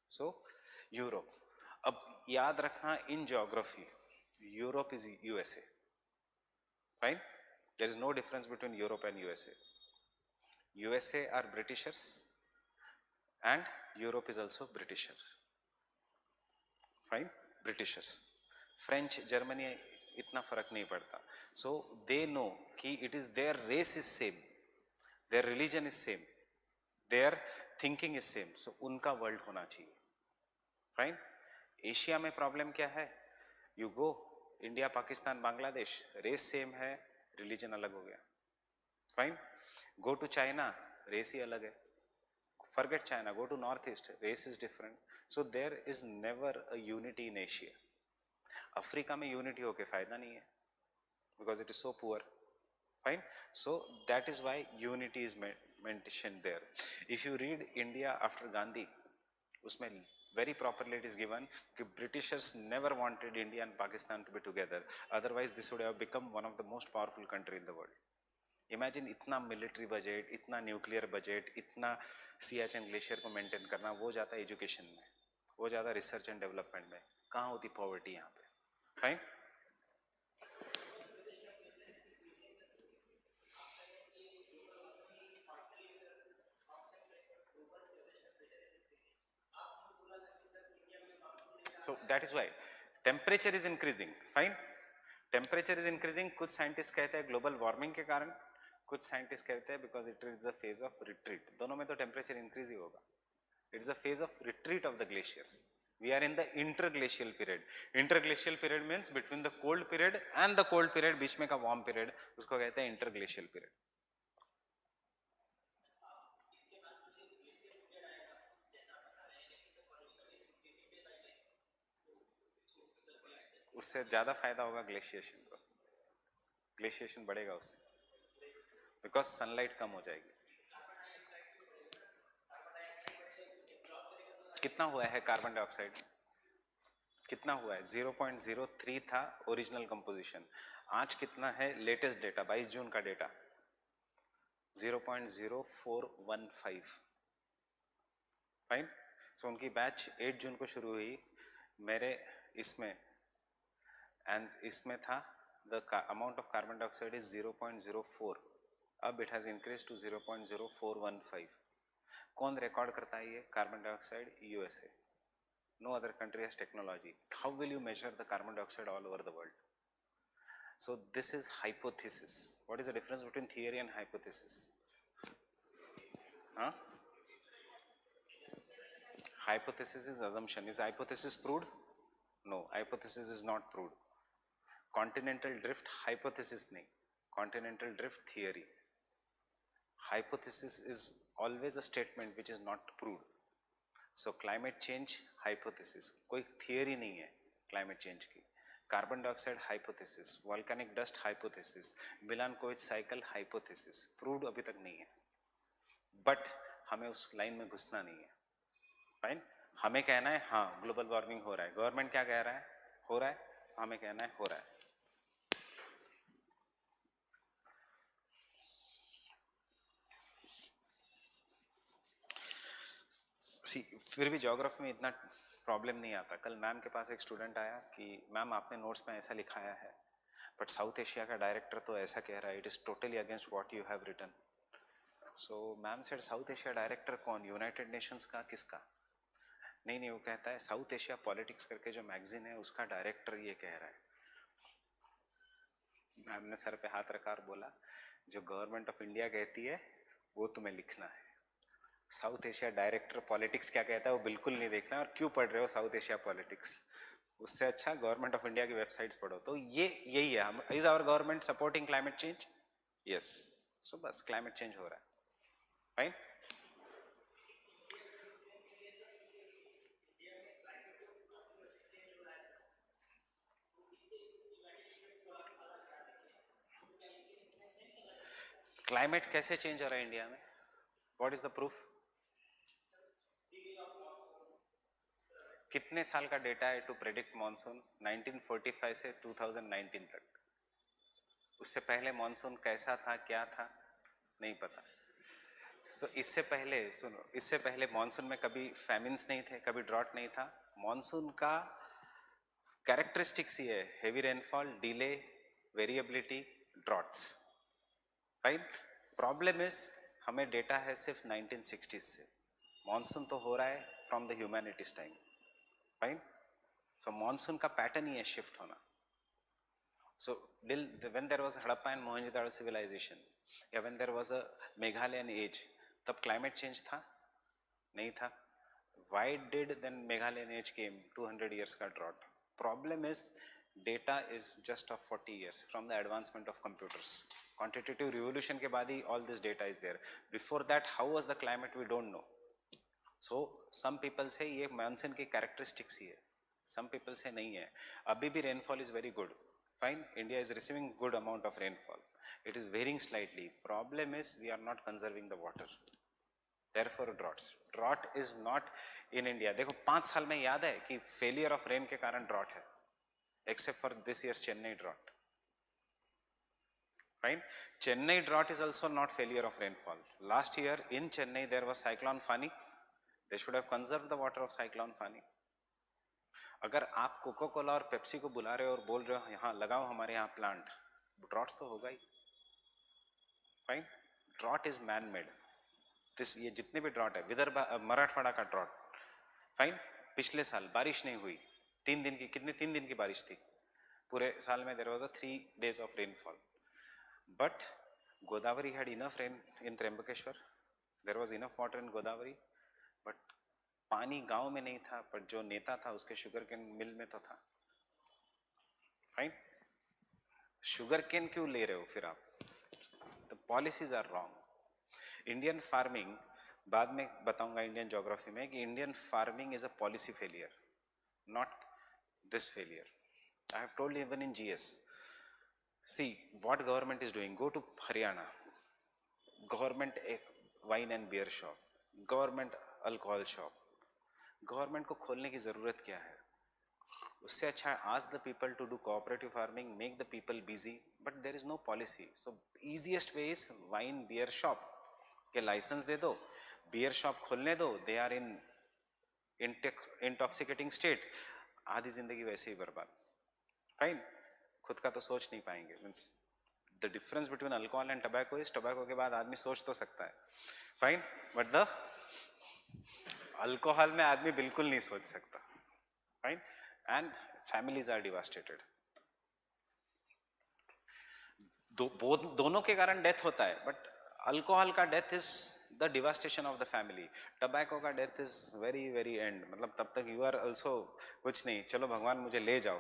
A: So Europe. अब याद रखना in geography Europe is USA, right. There is no difference between Europe and USA. USA are Britishers and Europe is also Britisher, fine, Britishers. French, Germany इतना फर्क नहीं पड़ता. So they know कि it is their race is same, their religion is same, their thinking is same, so उनका world होना चाहिए, fine. Asia में problem क्या है, you go India, Pakistan, Bangladesh, race same है, रिलीजन अलग हो गया, fine. Go to China, race ही अलग है. Forget China, go to Northeast, race is different. So there is never a unity in Asia. Africa में यूनिटी होके फायदा नहीं है, because it is so poor, fine. So that is why unity is mentioned there. If you read India after Gandhi, उसमें very properly it is given कि Britishers never wanted India and Pakistan to be together, otherwise this would have become one of the most powerful country in the world. Imagine इतना military budget, इतना nuclear budget, इतना Siachen glacier को maintain करना, वो जाता है education में, वो जाता है रिसर्च एंड डेवलपमेंट में. कहाँ होती पॉवर्टी यहाँ पे, fine. So that is why temperature is increasing, fine. Temperature is increasing. कुछ साइंटिस्ट कहते हैं ग्लोबल वार्मिंग के कारण, कुछ साइंटिस्ट कहते हैं because it is the phase of retreat. दोनों में तो टेम्परेचर इंक्रीज ही होगा. It's the phase of retreat of the glaciers. We are in the interglacial period. Interglacial period means between the cold period and the cold period, बीच में का warm period, उसको कहते हैं interglacial period. उससे ज़्यादा फायदा होगा ग्लेशिएशन को. ग्लेशिएशन बढ़ेगा उससे, बिकॉज सनलाइट कम हो जाएगी. कितना हुआ है कार्बन डाइऑक्साइड, कितना हुआ है, 0.03 था ओरिजिनल कंपोजिशन. आज कितना है, लेटेस्ट डेटा 22 जून का डेटा 0.0415, फाइन. सो उनकी बैच 8 जून को शुरू हुई, मेरे इसमें एंड इसमें था the amount of carbon dioxide is 0.04. अब इट हैज इंक्रीज टू 0.0415. कौन रिकॉर्ड करता है ये carbon dioxide, USA. No other country has technology. How will you measure the carbon dioxide all over the world? So this is hypothesis. What is the difference between theory and hypothesis? Huh? Hypothesis is assumption. Is hypothesis proved? No, hypothesis is not proved. Continental drift hypothesis nahi, continental drift theory. Hypothesis is always a statement which is not proved. So climate change hypothesis, कोई theory नहीं है climate change की. Carbon dioxide hypothesis, volcanic dust hypothesis, Milankovitch cycle hypothesis, proved अभी तक नहीं है. But हमें उस लाइन में घुसना नहीं है, फाइन. हमें कहना है हाँ ग्लोबल वार्मिंग हो रहा है. गवर्नमेंट क्या कह रहा है, हो रहा है. हमें कहना है हो रहा है. फिर भी ज्योग्राफी में इतना प्रॉब्लम नहीं आता. कल मैम के पास एक स्टूडेंट आया कि मैम आपने नोट्स में ऐसा लिखाया है. बट साउथ एशिया का डायरेक्टर तो ऐसा कह रहा है, it is totally against what you have written. So ma'am said South Asia director कौन, यूनाइटेड नेशंस का, किसका? नहीं नहीं, वो कहता है साउथ एशिया पॉलिटिक्स करके जो मैगजीन है उसका डायरेक्टर ये कह रहा है. मैम ने सर पे हाथ रखा और बोला जो गवर्नमेंट ऑफ इंडिया कहती है वो तुम्हें लिखना है. साउथ एशिया डायरेक्टर पॉलिटिक्स क्या कहता है वो बिल्कुल नहीं देखना है. और क्यों पढ़ रहे हो साउथ एशिया पॉलिटिक्स, उससे अच्छा गवर्नमेंट ऑफ इंडिया की वेबसाइट्स पढ़ो. तो ये यही है, हम is our government supporting climate change? Yes. So बस क्लाइमेट चेंज हो रहा है. फाइन. क्लाइमेट कैसे चेंज हो रहा है इंडिया में? What is the proof? कितने साल का डेटा है टू प्रेडिक्ट मॉनसून? 1945 से 2019 तक. उससे पहले मॉनसून कैसा था, क्या था, नहीं पता. सो इससे पहले सुनो, इससे पहले मॉनसून में कभी फैमिन्स नहीं थे, कभी ड्रॉट नहीं था. मॉनसून का कैरेक्टरिस्टिक्स ही है heavy rainfall, delay, variability, droughts. Right. Problem is हमें डेटा है सिर्फ 1960s से. मॉनसून तो हो रहा है from the humanities time. Right. So monsoon का पैटर्न ही है शिफ्ट होना. So when there was Harappa and Mohenjo-daro civilization, या when there was a Meghalayan age, तब climate change था? नहीं था. Why did then Meghalayan age came? 200 years का drought. Problem is data is just of 40 years from the advancement of computers. Quantitative revolution के बाद ही all this data is there. Before that, how was the climate we don't know. So some people say ये monsoon की characteristics ही है. Some people say नहीं है. अभी भी rainfall is very good. Fine, India is receiving good amount of rainfall. It is varying slightly. Problem is we are not conserving the water. Therefore droughts. Drought is not in India. देखो 5 साल में याद है कि failure of rain के कारण drought है, except for this year's Chennai drought. Fine. Chennai drought is also not failure of rainfall. Last year in Chennai there was cyclone Fani. They should have conserved the water of cyclone Fani. अगर आप cocoa Cola और Pepsi को बुला रहे हो और बोल रहे हो यहाँ लगाओ हमारे यहाँ प्लांट, ड्रॉट्स तो होगा ही. Fine. Drought is man made. This ये जितने भी ड्रॉट है, विदर्भ मराठवाड़ा का ड्रॉट. फाइन. पिछले साल बारिश नहीं हुई, 3 दिन की, कितने 3 दिन की बारिश थी पूरे साल में. देयर वाज अ 3 days ऑफ rainfall. But Godavari had enough rain in Trimbakeshwar. There was enough water in Godavari. But पानी गांव में नहीं था, पर जो नेता था उसके शुगर केन मिल में तो था. फाइन. शुगर केन क्यों ले रहे हो फिर आप? The policies are wrong. Indian farming, बाद में बताऊंगा इंडियन ज्योग्राफी में, कि Indian farming is a policy failure, not this failure. I have told even in GS. See what government is doing. Go to Haryana, government एक wine and beer shop, government alcohol shop. Government को खोलने की जरूरत क्या है? उससे अच्छा ask the people to do cooperative farming, make the people busy. But there is no policy. So easiest way is wine beer shop के license दे दो, बियर शॉप खोलने दो. They are in intoxicating state. आधी जिंदगी वैसे ही बर्बाद. Fine. खुद का तो सोच नहीं पाएंगे. Means the difference between alcohol and tobacco is, tobacco के बाद आदमी सोच तो सकता है. फाइन. बट द अल्कोहल में आदमी बिल्कुल नहीं सोच सकता. Fine. And families are devastated. दोनों के कारण डेथ होता है, बट अल्कोहल का death is the devastation of the family. Tobacco का death is very very and. मतलब तब तक यू आर ऑल्सो कुछ नहीं, चलो भगवान मुझे ले जाओ.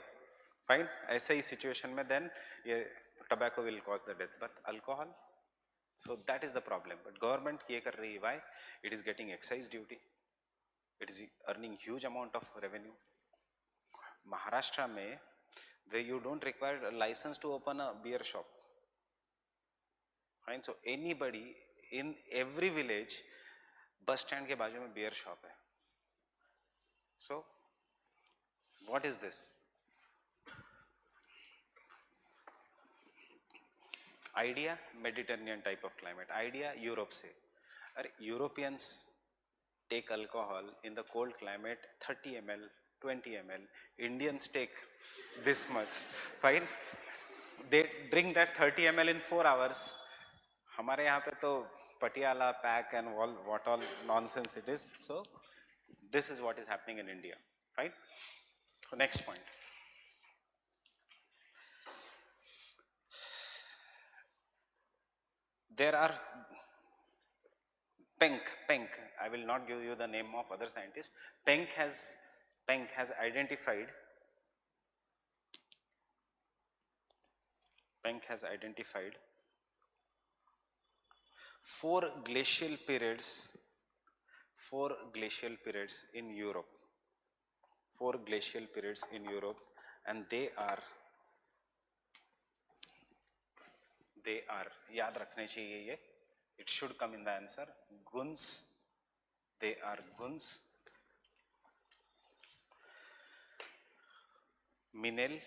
A: फाइन. ऐसे ही सिचुएशन में देन ये tobacco will cause the death. But alcohol, so that is the problem. But government ये कर रही है. why? It is getting excise duty. It is earning huge amount of revenue. Maharashtra में you don't require a license to open a beer shop. Fine. So anybody in every village, bus stand के बाजू में beer shop है. So what is this? Idea Mediterranean type of climate. Idea Europe से. अरे Europeans take alcohol in the cold climate 30 ml, 20 ml. Indians take this much. Fine. they drink that 30 ml in 4 hours. हमारे यहाँ पे तो Patiala pack and all what all nonsense it is. So this is what is happening in India. Fine. So next point. There are Penck, I will not give you the name of other scientists. Penck has identified 4 glacial periods in Europe. 4 glacial periods in Europe, and they are याद रखने चाहिए ये, it should come in the answer. They are Gunz, Minel,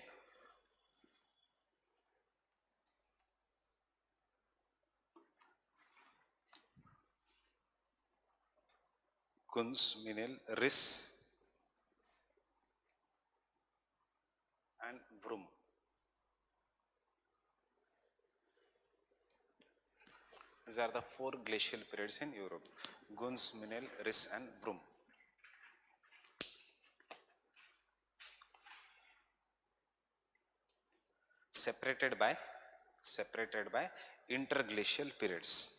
A: Riss and Vroom. These are the 4 glacial periods in Europe. Gunz, Minel, Riss and Vroom. Separated by interglacial periods.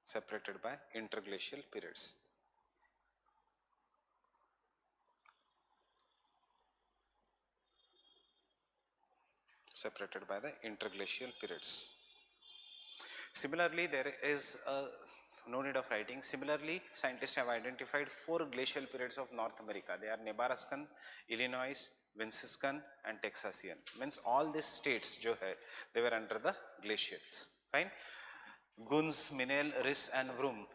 A: Separated by interglacial periods. Separated by the interglacial periods. Similarly, there is no need of writing. Similarly, scientists have identified 4 glacial periods of North America. They are Nebraskan, Illinois, Wisconsin and Texasian. Means all these states jo hai, they were under the glaciers. Fine. Gunz, Minel, Riss and Vroom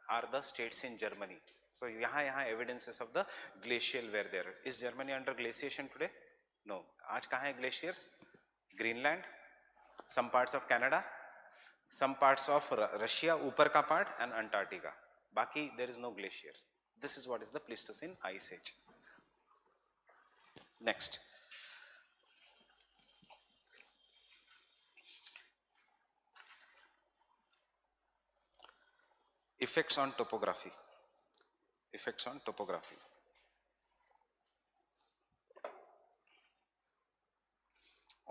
A: are the states in Germany. So yahan evidences of the glacial were there. Is Germany under glaciation today? No. Aaj kahan hai glaciers? Greenland, some parts of Canada, some parts of Russia, ऊपर का part, and Antarctica. बाकी there is no glacier. This is what is the Pleistocene Ice Age. Next. Effects on topography. Effects on topography.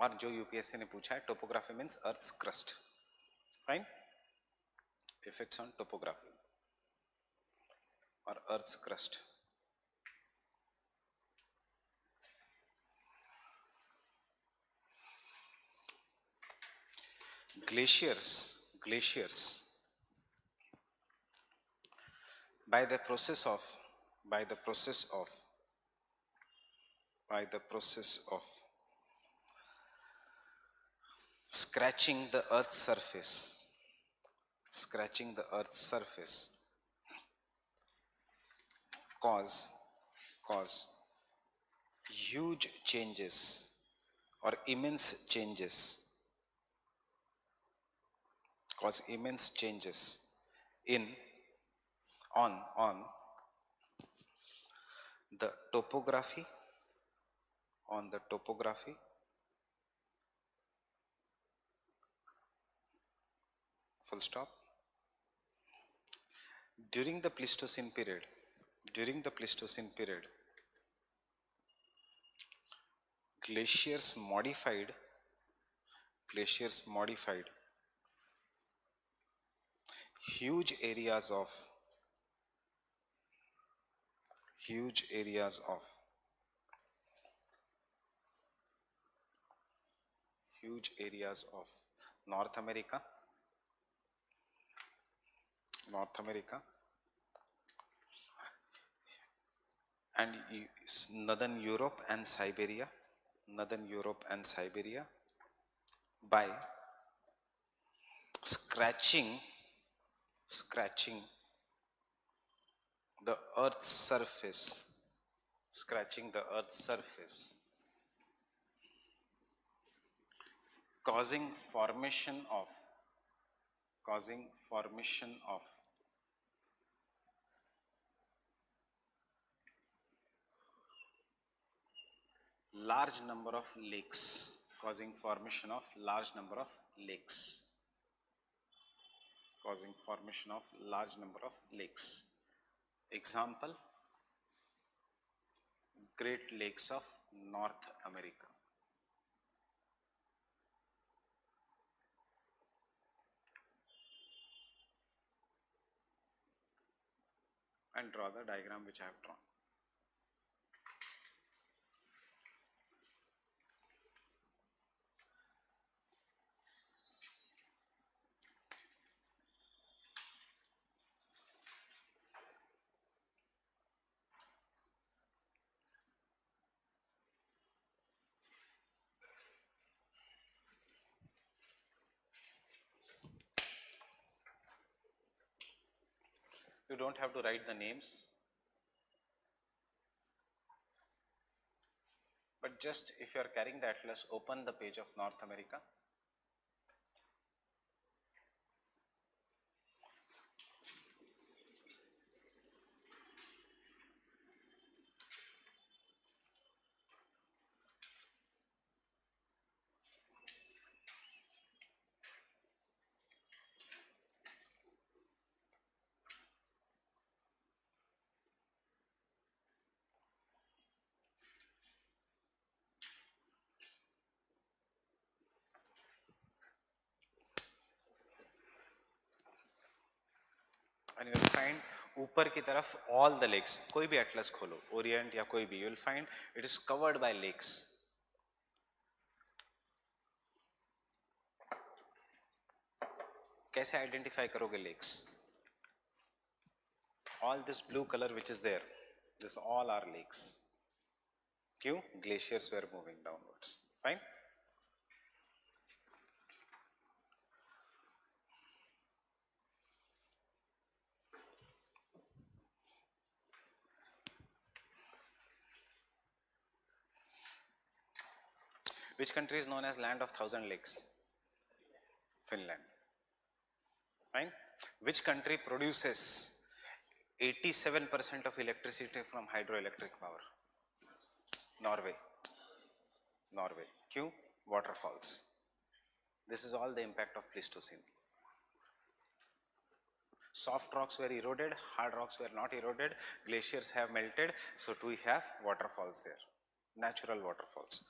A: और जो UPSC ने पूछा है, topography means Earth's crust. Fine. Effects on topography or Earth's crust. Glaciers by the process of scratching the Earth's surface cause huge changes or immense changes in on the topography full stop. During the Pleistocene period, glaciers modified huge areas of North America and Northern Europe and Siberia by scratching the Earth's surface, causing formation of large number of lakes, causing formation of large number of lakes, causing formation of large number of lakes. Example, Great Lakes of North America. And draw the diagram which I have drawn. You don't have to write the names, but just if you are carrying the atlas, open the page of North America. And you will find ऊपर की तरफ all the lakes, कोई भी atlas खोलो, Orient या कोई भी, you will find it is covered by lakes. कैसे आइडेंटिफाई करोगे lakes? All this blue color which is there, this all are lakes. क्यों? Glaciers were moving downwards. Fine. Which country is known as land of 1,000 lakes? Finland. Fine. Which country produces 87% of electricity from hydroelectric power? Norway. Norway. Q. Waterfalls. This is all the impact of Pleistocene. Soft rocks were eroded, hard rocks were not eroded, glaciers have melted, so we have waterfalls there, natural waterfalls.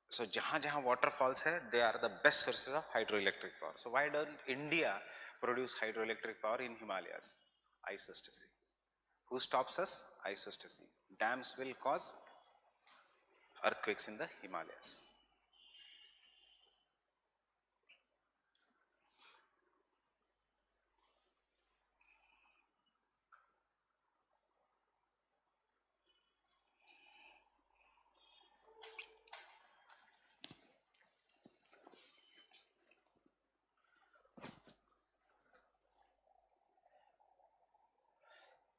A: So jahan jahan waterfalls hai, they are the best sources of hydroelectric power. So why don't India produce hydroelectric power in Himalayas? Isostasy. Who stops us? Isostasy. Dams will cause earthquakes in the Himalayas.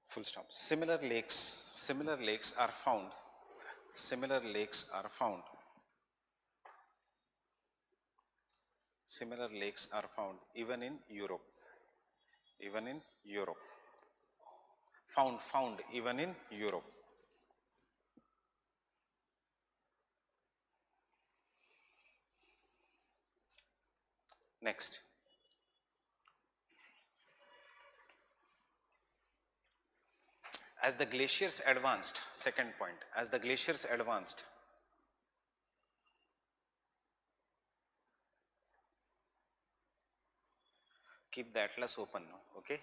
A: Full stop. Similar lakes are found. Similar lakes are found. Similar lakes are found even in Europe. Even in Europe. Found even in Europe. Next. As the glaciers advanced, second point, as the glaciers advanced, keep the atlas open now, okay?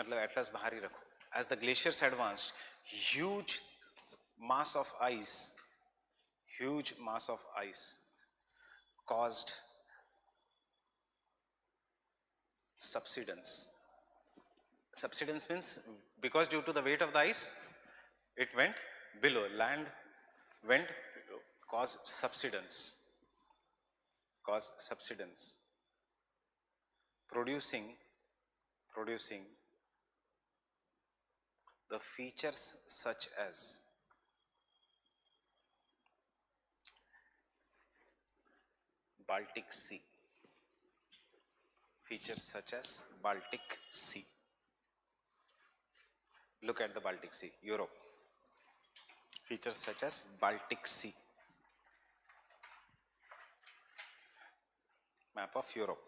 A: मतलब atlas बाहर ही रखो. As the glaciers advanced, huge mass of ice caused subsidence. Subsidence means because due to the weight of the ice, it went below, land went below, caused subsidence, producing the features such as Baltic Sea, features such as Baltic Sea. Look at the Baltic Sea, Europe. Features such as Baltic Sea. Map of Europe.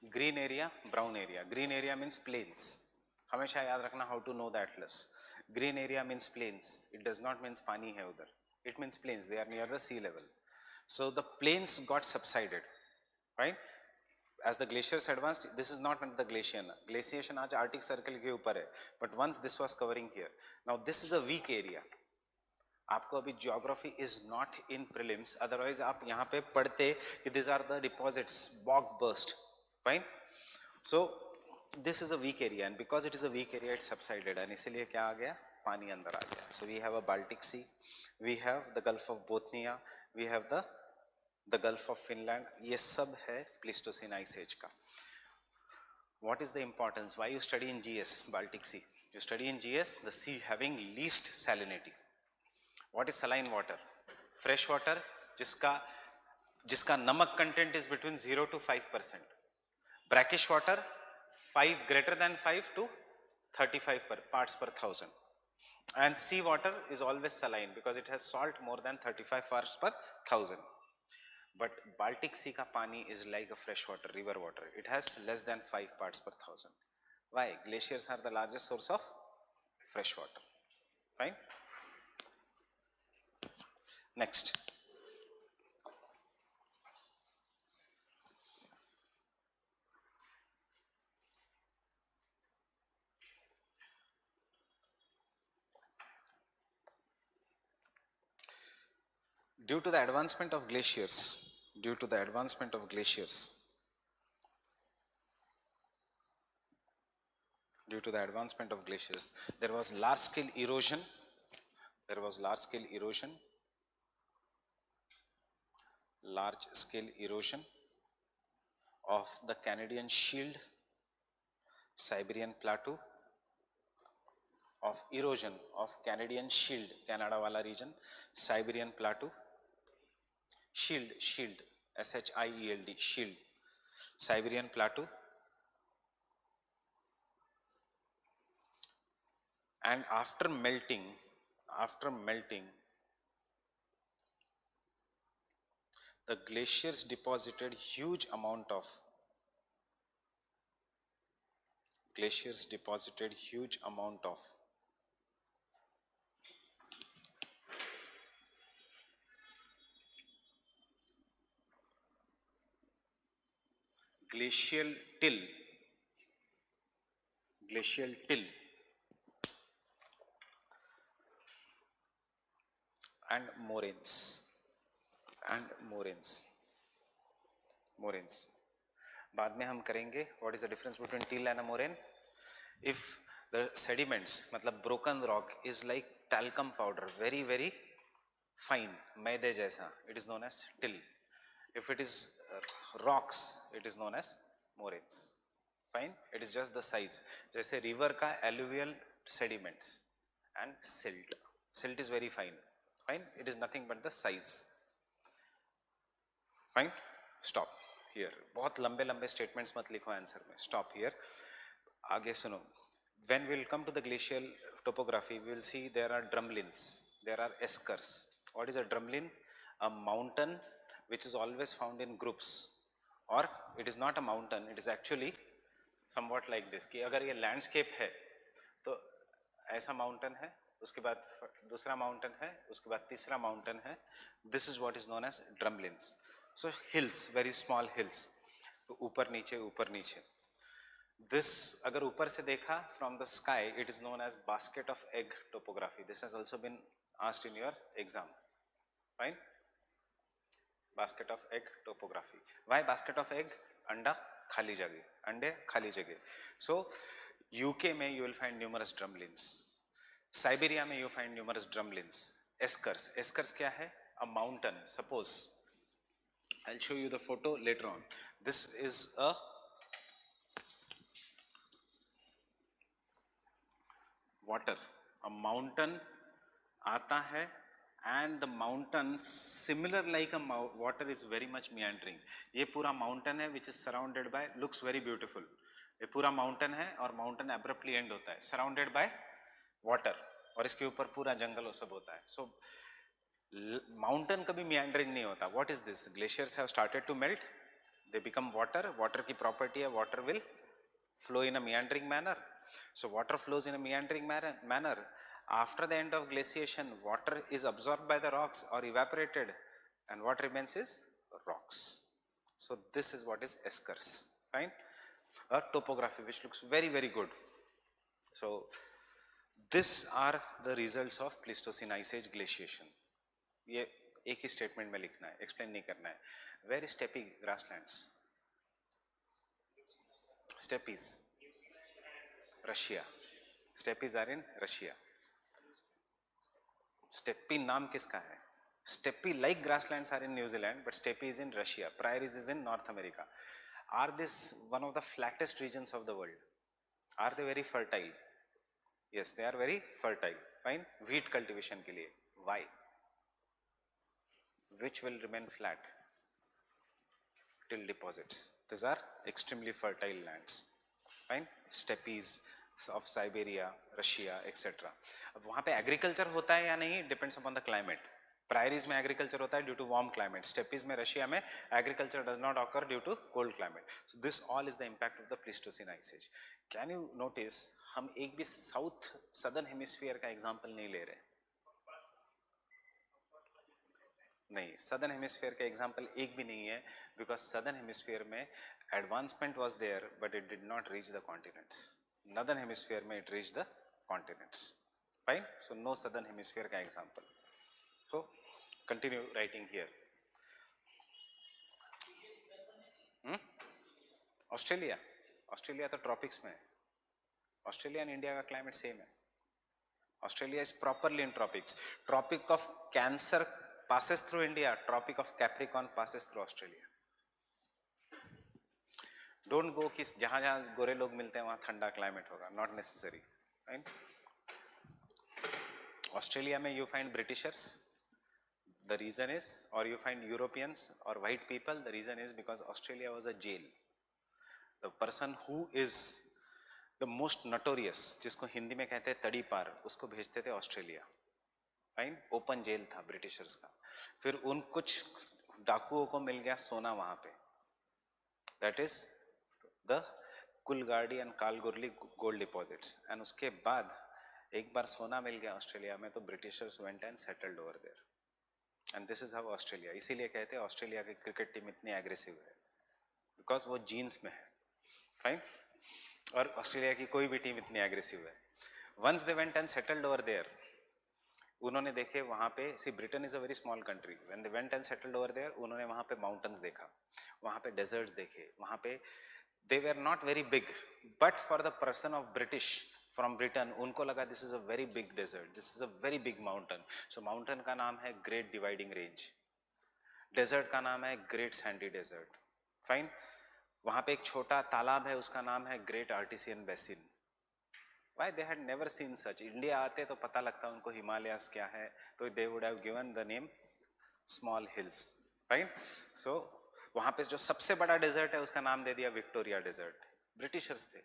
A: Green area, brown area. Green area means plains. हमेशा याद रखना how to know the atlas. Green area means plains. It does not means पानी है उधर. It means plains. They are near the sea level. So the plains got subsided, right? As the glaciers advanced, this is not the glaciation. Glaciation आज Arctic Circle के ऊपर है. But once this was covering here. Now this is a weak area. आपको अभी geography is not in prelims. Otherwise आप यहाँ पे पढ़ते कि these are the deposits, bog burst, fine? So this is a weak area, and because it is a weak area, it subsided, and इसीलिए क्या आ गया? पानी अंदर आ गया. So we have a Baltic Sea, we have the Gulf of Bothnia, we have the Gulf of Finland. ये सब है Pleistocene Ice Age का. What is the importance? Why you study in GS Baltic Sea? You study in GS the sea having least salinity. What is saline water? Fresh water जिसका नमक content is between 0 to 5%. Brackish water 5 greater than 5 to 35 parts per thousand. And sea water is always saline because it has salt more than 35 parts per thousand. But Baltic Sea ka pani is like a fresh water, river water. It has less than 5 parts per thousand. Why? Glaciers are the largest source of fresh water. Fine? Next. Due to the advancement of glaciers, there was large scale erosion. Large scale erosion of the Canadian Shield, Siberian Plateau, of erosion of Canadian Shield, Canada wala region, Siberian Plateau, Shield, SHIELD, Shield, Siberian Plateau, and after melting, the glaciers deposited huge amount of glacial till and moraines. बाद में हम करेंगे what is the difference between till and a moraine. If the sediments मतलब broken rock is like talcum powder, very very fine, मैदे जैसा, it is known as till. If it is rocks, it is known as moraines. Fine, it is just the size. जैसे river का alluvial sediments and silt is very fine. It is nothing but the size. Fine, stop here. बहुत लंबे लंबे statements मत लिखो answer में. Stop here. आगे सुनो. When we will come to the glacial topography, we will see there are drumlins, there are eskers. What is a drumlin? A mountain which is always found in groups, or it is not a mountain, it is actually somewhat like this कि अगर ये landscape है तो ऐसा mountain है, उसके बाद दूसरा mountain है, उसके बाद तीसरा mountain है. This is what is known as drumlins. So hills, very small hills, ऊपर नीचे. This अगर ऊपर से देखा from the sky, it is known as basket of egg topography. This has also been asked in your exam. Fine? Basket of egg topography. Why basket of egg? अंडे खाली जगह. So UK में you will find numerous drumlins. Siberia में you find numerous drumlins. Eskers क्या है? A mountain. Suppose I'll show you the photo later on. This is a water. A mountain आता है and the mountain similar like a water is very much meandering. ये पूरा mountain है which is surrounded by, looks very beautiful. ये पूरा mountain है और mountain abruptly end होता है surrounded by water और इसके ऊपर पूरा जंगल वो सब होता है. So mountain कभी meandering नहीं होता. What is this? Glaciers have started to melt. They become water. Water की property है water will flow in a meandering manner. So water flows in a meandering manner. After the end of glaciation, water is absorbed by the rocks or evaporated, and what remains is rocks. So this is what is eskers. Fine. A topography which looks very very good. So these are the results of Pleistocene Ice Age glaciation. ये एक ही statement में लिखना है, explain नहीं करना है. Where is steppe grasslands? Steppes Russia. Steppes are in Russia. Steppe नाम किसका है? Steppe like grasslands are in New Zealand but steppe is in Russia. Prairies is in North America. Are this one of the flattest regions of the world? Are they very fertile? Yes, they are very fertile. Fine. Wheat cultivation के लिए. Why? Which will remain flat? Till deposits. These are extremely fertile lands. Fine. Steppes of Siberia, Russia, etc. अब वहाँ पे agriculture होता है या नहीं? Depends upon the climate. Prairies में agriculture होता है due to warm climate. Steppes में Russia में agriculture does not occur due to cold climate. So this all is the impact of the Pleistocene Ice Age. Can you notice? हम एक भी southern hemisphere का example नहीं ले रहे. नहीं, सदर्न हेमिस्फीयर का एग्जांपल एक भी नहीं है बिकॉज सदर्न हेमिस्फीयर में advancement was there but it did not reach the continents. Northern hemisphere में it reach the continents. Fine. So no southern hemisphere का example. So continue writing here. Australia. Australia तो tropics में है. Australia and India का climate same है. Australia is properly in tropics. Tropic of Cancer passes through India. Tropic of Capricorn passes through Australia. Don't go कि जहाँ जहाँ गोरे लोग मिलते हैं वहाँ ठंडा क्लाइमेट होगा. Not necessary. Right? ऑस्ट्रेलिया में you find Britishers. The reason is, or you find Europeans or white people. The reason is because Australia was a jail. The person who is the most notorious, जिसको हिंदी में कहते हैं तड़ी पार, उसको भेजते थे Australia. Fine. Open jail था Britishers का. फिर उन कुछ डाकुओं को मिल गया सोना वहां पे. That is the Coolgardie and Kalgoorlie gold deposits. एंड उसके बाद एक बार सोना मिल गया ऑस्ट्रेलिया में तो Britishers went and settled over there. And this is how Australia. इसीलिए कहते हैं ऑस्ट्रेलिया की क्रिकेट टीम इतनी एग्रेसिव है बिकॉज वो जीन्स में है. फाइन. और ऑस्ट्रेलिया की कोई भी टीम इतनी एग्रेसिव है. Once they went and settled over there, उन्होंने देखे वहाँ पे, see Britain is a very small country. When they went and settled over there, उन्होंने वहाँ पे माउंटेन्स देखा, वहाँ पे डेजर्ट्स देखे, वहाँ पे they were not very big but for the person of British from Britain उनको लगा this is a very big desert, this is a very big mountain. So mountain का नाम है ग्रेट डिवाइडिंग रेंज. डेजर्ट का नाम है great Sandy desert. Fine. वहाँ पे एक छोटा तालाब है, उसका नाम है great artisan basin. Why they had never seen such? India आते तो पता लगता उनको हिमालयास क्या है, तो they would have given the name small hills. Right? So वहाँ पे जो सबसे बड़ा डेजर्ट है उसका नाम दे दिया विक्टोरिया डेजर्ट. ब्रिटिशर्स थे.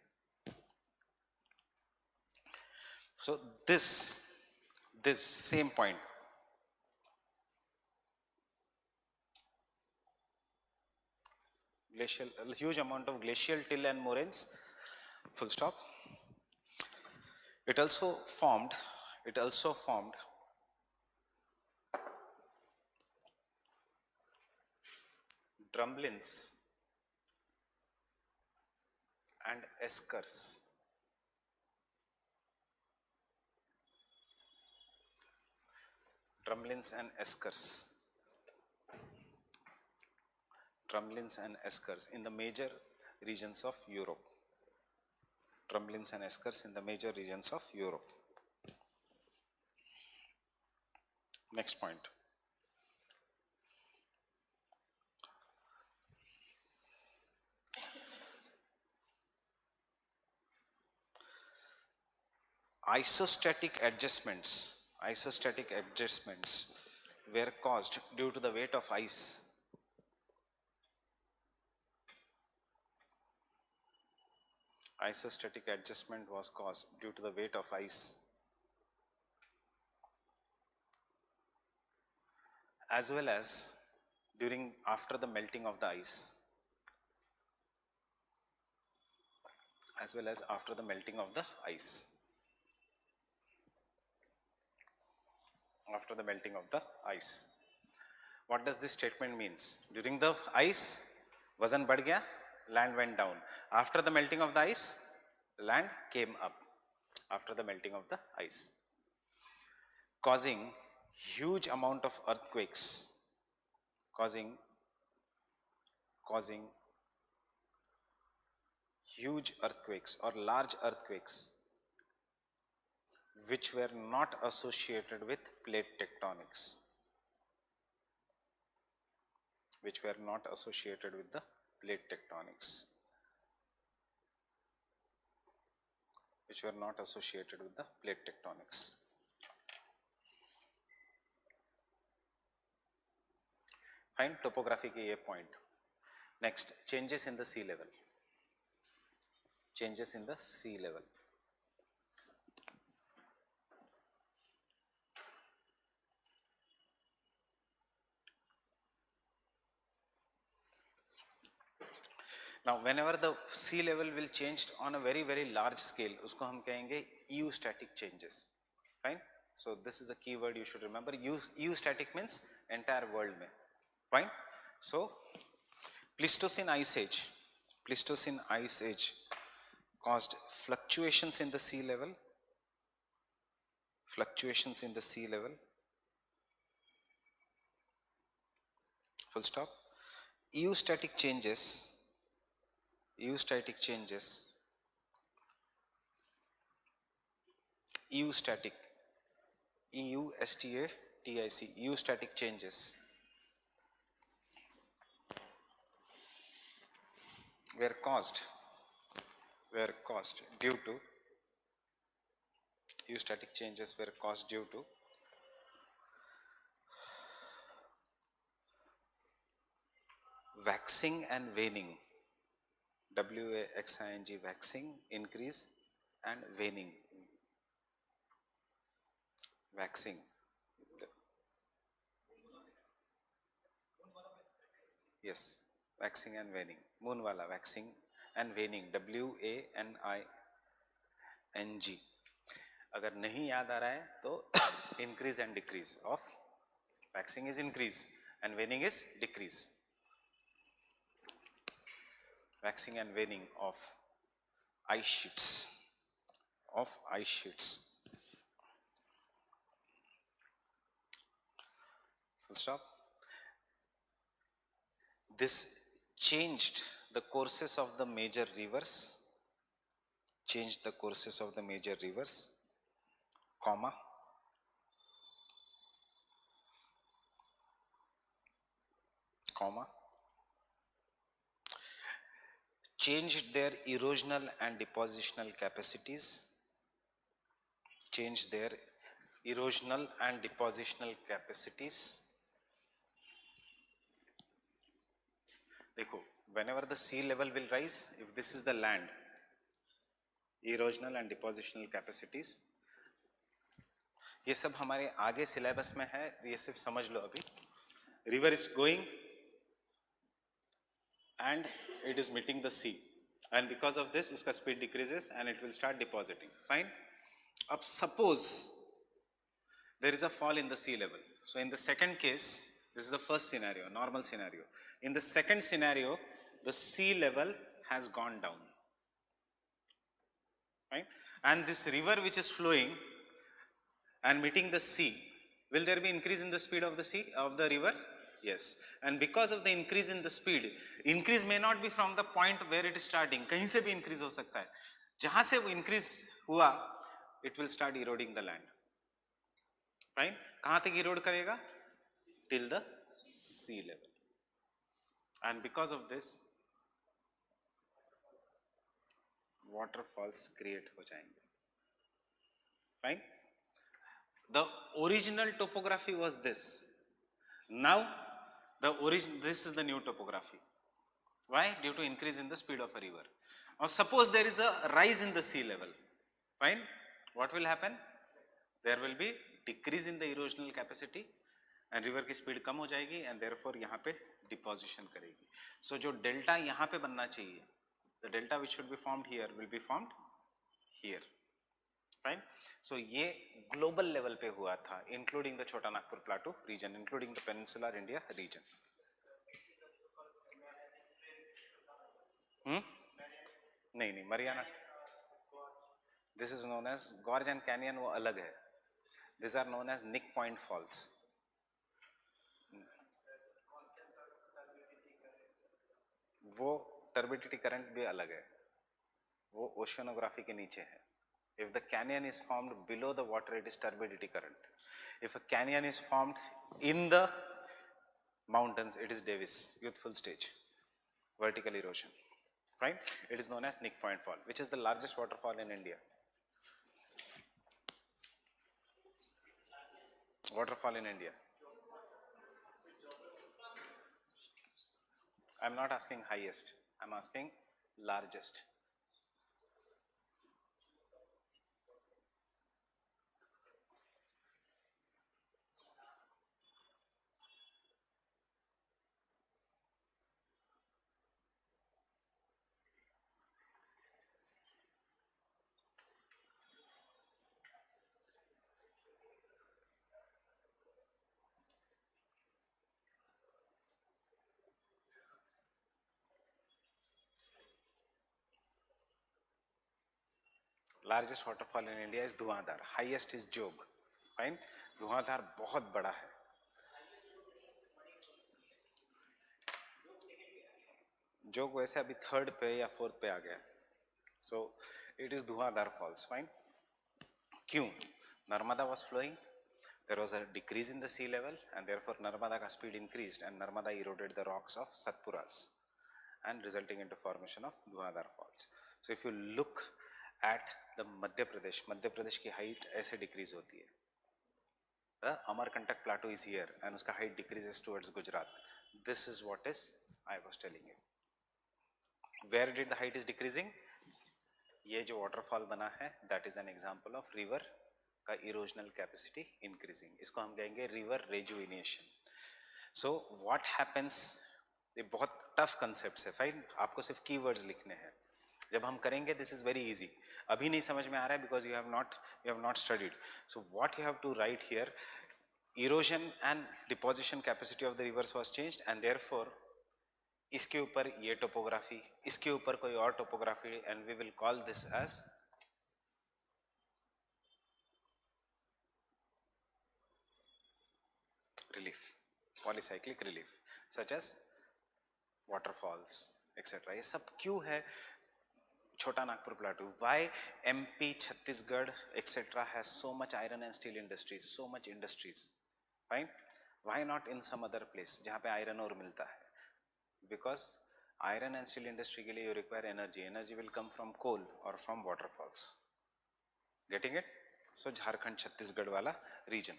A: So this same point. Glacial, a huge amount of glacial till and moraines. Full stop. It also formed drumlins and eskers. Drumlins and eskers. Drumlins and eskers in the major regions of Europe. Drumlins and eskers in the major regions of Europe. Next point. Isostatic adjustments were caused due to the weight of ice. Isostatic adjustment was caused due to the weight of ice, as well as after the melting of the ice, as well as after the melting of the ice. After the melting of the ice. What does this statement means? During the ice, वजन बढ़ गया, land went down. After the melting of the ice, land came up. After the melting of the ice, causing huge amount of earthquakes, causing huge earthquakes or large earthquakes which were not associated with plate tectonics, which were not associated with the plate tectonics, which were not associated with the plate tectonics. Fine, topography के ये point. Next, changes in the sea level. Changes in the sea level. Now, whenever the sea level will change on a very, very large scale, उसको हम कहेंगे eustatic changes. Fine. So this is a key word you should remember. Eustatic means entire world में. Fine. So Pleistocene Ice Age. Pleistocene Ice Age caused fluctuations in the sea level. Fluctuations in the sea level. Full stop. Eustatic changes. Eustatic changes. Eustatic. E-U-S-T-A-T-I-C. Eustatic changes were caused due to eustatic changes were caused due to waxing and waning. W-A-X-I-N-G, waxing, increase, and waning. Waxing. Yes, waxing and waning. Moon wala waxing and waning. W-A-N-I-N-G. अगर नहीं याद आ रहा है तो increase and decrease of waxing is increase and waning is decrease. Waxing and waning of ice sheets. Full stop. This changed the courses of the major rivers. Comma. Changed their erosional and depositional capacities. देखो, whenever the sea level will rise, if this is the land, erosional and depositional capacities, ये सब हमारे आगे syllabus में है, ये सिर्फ समझ लो अभी. River is going and it is meeting the sea, and because of this उसका speed decreases and it will start depositing. Fine. अब suppose there is a fall in the sea level. So in the second case, this is the first scenario, normal scenario. In the second scenario, the sea level has gone down. Right? And this river which is flowing and meeting the sea, will there be increase in the speed of the river? Yes. And because of the increase in the speed, increase may not be from the point where it is starting. कहीं से भी increase हो सकता है. जहाँ से वो increase हुआ, it will start eroding the land. Fine. कहाँ तक erode करेगा? Till the sea level. And because of this, waterfalls create हो जाएंगे. Fine. The original topography was this. Now the origin, this is the new topography. Why? Due to increase in the speed of a river. Or suppose there is a rise in the sea level, fine, what will happen? There will be decrease in the erosional capacity and river की speed कम हो जाएगी and therefore यहाँ पे deposition करेगी. So जो delta यहाँ पे बनना चाहिए, the delta which should be formed here will be formed here, fine. So ये global level पे हुआ था, including the Chota Nagpur Plateau region, including the peninsular India region. नहीं नहीं, Mariana, this is known as gorge and canyon, वो अलग है. This are known as nick point falls. वो टर्बिडिटी करंट भी अलग है, वो ओशियोनोग्राफी के नीचे है. If the canyon is formed below the water, it is turbidity current. If a canyon is formed in the mountains, it is Davis, youthful stage, vertical erosion. Right? It is known as Nick Point Fall, which is the largest waterfall in India. Waterfall in India. I am not asking highest, I am asking largest. Largest waterfall in India is Dhuandhar. Highest is Jog. Fine. Dhuandhar बहुत बड़ा है. जोग वैसे अभी third पे या fourth पे आ गया. So it is Dhuandhar Falls. Fine. क्यों? Narmada was flowing. There was a decrease in the sea level and therefore Narmada का speed increased and Narmada eroded the rocks of Satpuras and resulting into formation of Dhuandhar Falls. So if you look at the Madhya Pradesh की height ऐसे decrease होती है. The Amarkantak plateau is here and उसका height decreases towards Gujarat. This is what is I was telling you. Where did the height is decreasing? ये जो waterfall बना है, that is an example of river का erosional capacity increasing. इसको हम कहेंगे river rejuvenation. So what happens? ये बहुत tough concepts है, fine. आपको सिर्फ keywords लिखने हैं. जब हम करेंगे this is very easy. अभी नहीं समझ में आ रहा है because you have not studied. So what you have to write here, erosion and deposition capacity of the rivers was changed and therefore इसके ऊपर ये टोपोग्राफी, इसके ऊपर कोई और topography and we will call this as relief, polycyclic relief, such as waterfalls etc. ये सब क्यों है? Chota Nagpur Plateau. Why MP, Chhattisgarh, etc. has so much iron and steel industries, so much industries, fine? Why not in some other place जहाँ पे iron ore मिलता है? Because iron and steel industry के लिए you require energy. Energy will come from coal or from waterfalls. Getting it? So Jharkhand, Chhattisgarh वाला region.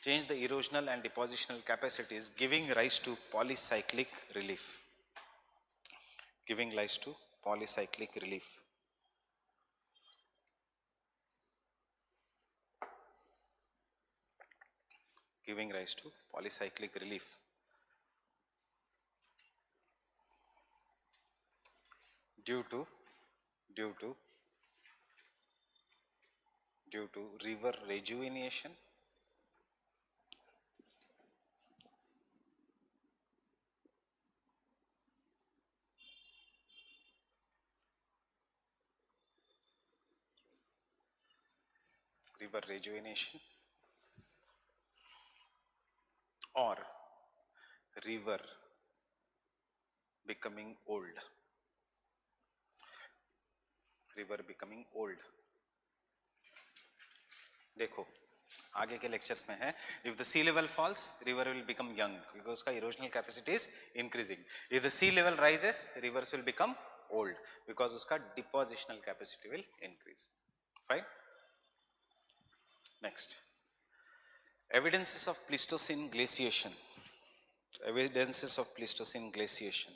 A: Change the erosional and depositional capacities, giving rise to polycyclic relief. Giving rise to polycyclic relief. Giving rise to polycyclic relief. Due to river rejuvenation, or river becoming old. River becoming old. देखो आगे के lectures में है, if the sea level falls, river will become young because उसका erosional capacity is increasing. If the sea level rises, rivers will become old because उसका depositional capacity will increase. Fine. Next, evidences of Pleistocene glaciation. Evidences of Pleistocene glaciation.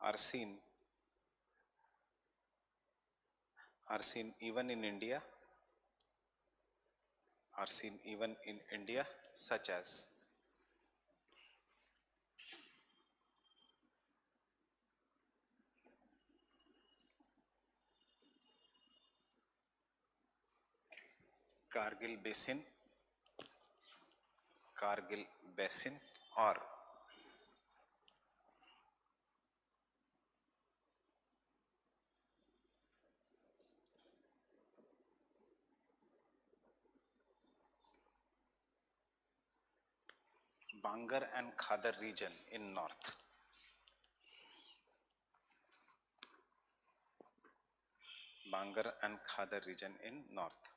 A: Are seen even in India, such as Kargil Basin, or Bangar and Khadar region in north. Bangar and Khadar region in north.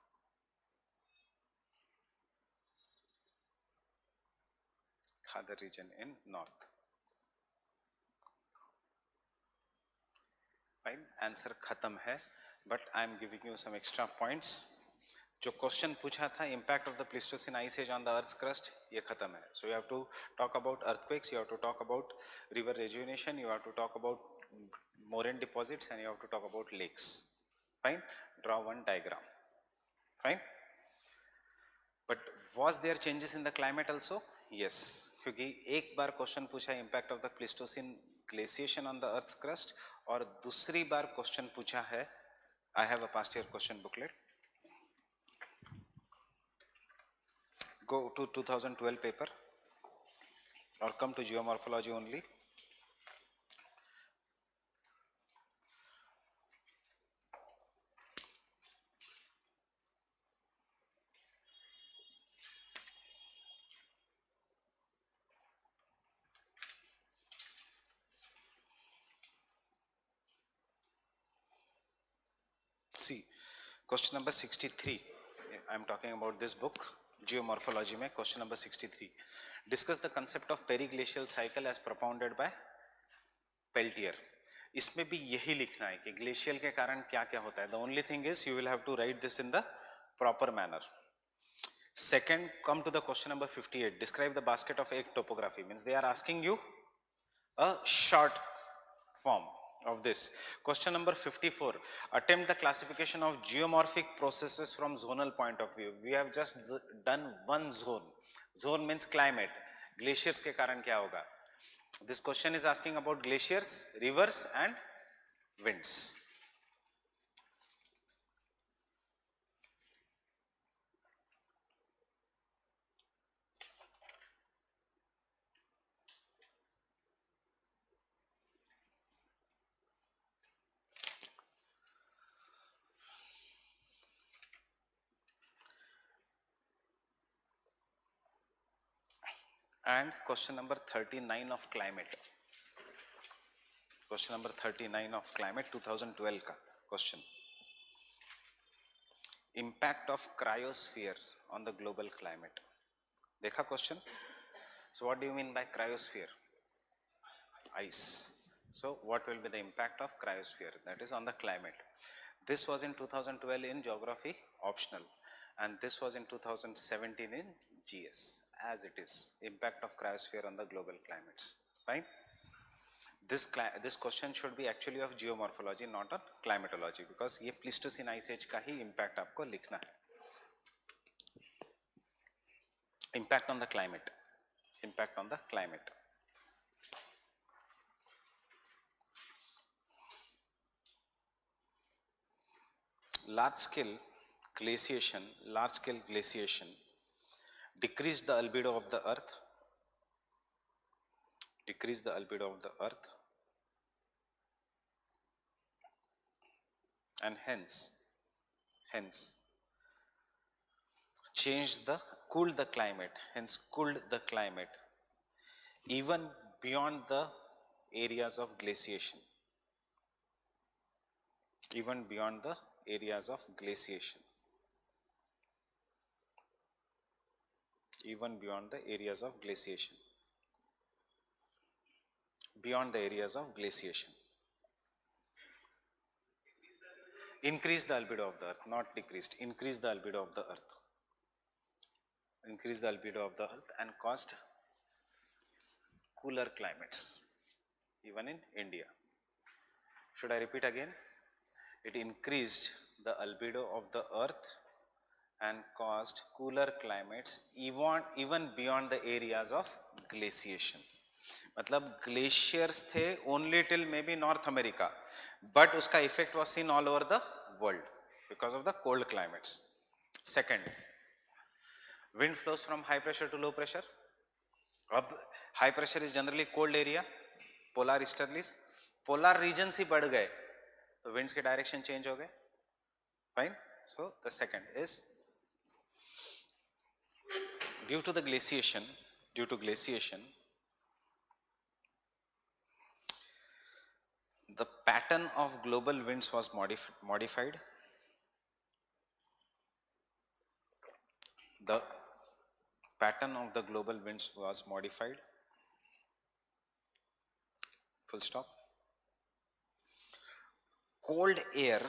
A: Khadar region in north. Fine, answer खत्म है, but I am giving you some extra points. जो question पूछा था impact of the Pleistocene ice age on the earth's crust, ये खत्म है. So you have to talk about earthquakes, you have to talk about river rejuvenation, you have to talk about moraine deposits, and you have to talk about lakes. Fine, draw one diagram. Fine. But was there changes in the climate also? Yes, क्योंकि एक बार question पूछा impact of the Pleistocene glaciation on the earth's crust, और दूसरी बार question पूछा है, I have a past year question booklet. Go to 2012 paper or come to geomorphology only. See, question number 63. I am talking about this book, Geomorphology में question number 63. Discuss the concept of periglacial cycle as propounded by Peltier. इसमें भी यही लिखना है कि glacial के कारण क्या क्या होता है. The only thing is you will have to write this in the proper manner. Second, come to the question number 58. Describe the basket of egg topography. Means they are asking you a short form of this. Question number 54. Attempt the classification of geomorphic processes from zonal point of view. We have just done one zone. Zone means climate. Glaciers के कारण क्या होगा? This question is asking about glaciers, rivers and winds. And question number 39 of climate. Question number 39 of climate 2012 का question. Impact of cryosphere on the global climate. देखा question? So what do you mean by cryosphere? Ice. So what will be the impact of cryosphere? That is on the climate. This was in 2012 in geography optional, and this was in 2017 in GS. As it is, impact of cryosphere on the global climates. Fine. This question should be actually of geomorphology, not on climatology, because ये Pleistocene ice age का ही impact आपको लिखना है. Impact on the climate. Impact on the climate. Large scale glaciation decrease the albedo of the earth, and hence cooled the climate even beyond the areas of glaciation. even beyond the areas of glaciation. Beyond the areas of glaciation. Increase the albedo of the earth, not decreased. Increase the albedo of the earth. Increase the albedo of the earth and caused cooler climates, even in India. Should I repeat again? It increased the albedo of the earth and caused cooler climates even beyond the areas of glaciation. मतलब glaciers थे only till maybe North America, but उसका effect was seen all over the world because of the cold climates. Second, wind flows from high pressure to low pressure. अब high pressure is generally cold area, polar easterlies, polar region ही बढ़ गए तो winds के direction change हो गए. Fine. So the second is due to the glaciation, the pattern of global winds was modified. The pattern of the global winds was modified. Full stop. Cold air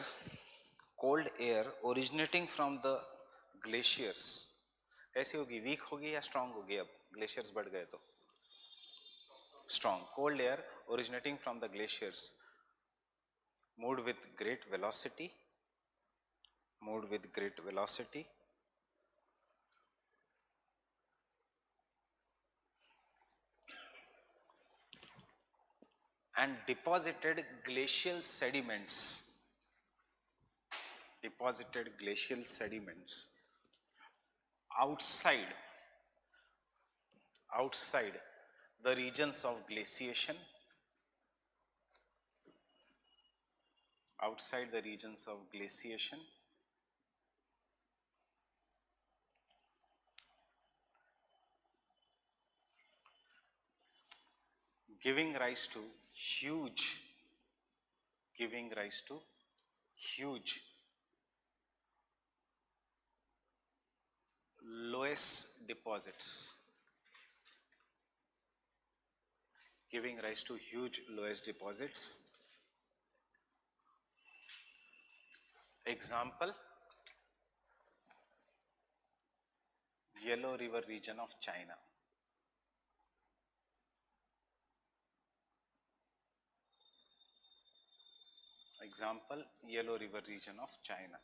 A: originating from the glaciers कैसी होगी? Week होगी या strong होगी? अब glaciers बढ़ गए तो strong. Cold air originating from the glaciers moved with great velocity, and deposited glacial sediments outside the regions of glaciation, giving rise to huge loess deposits. Example, Yellow River region of China. Example, Yellow River region of China.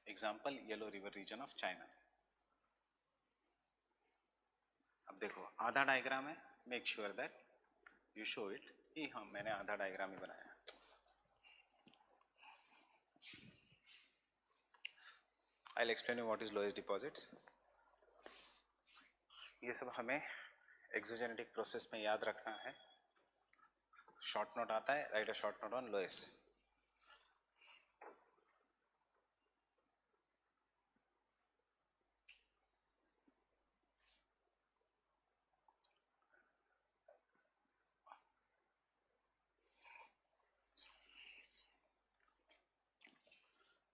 A: Example, Yellow River region of China. अब देखो आधा diagram है, make sure that you show it कि हाँ मैंने आधा diagram ही बनाया. I'll explain you what is lowest deposits. ये सब हमें एक्सोजेनेटिक प्रोसेस में याद रखना है. शॉर्ट नोट आता है, right a short note on loess.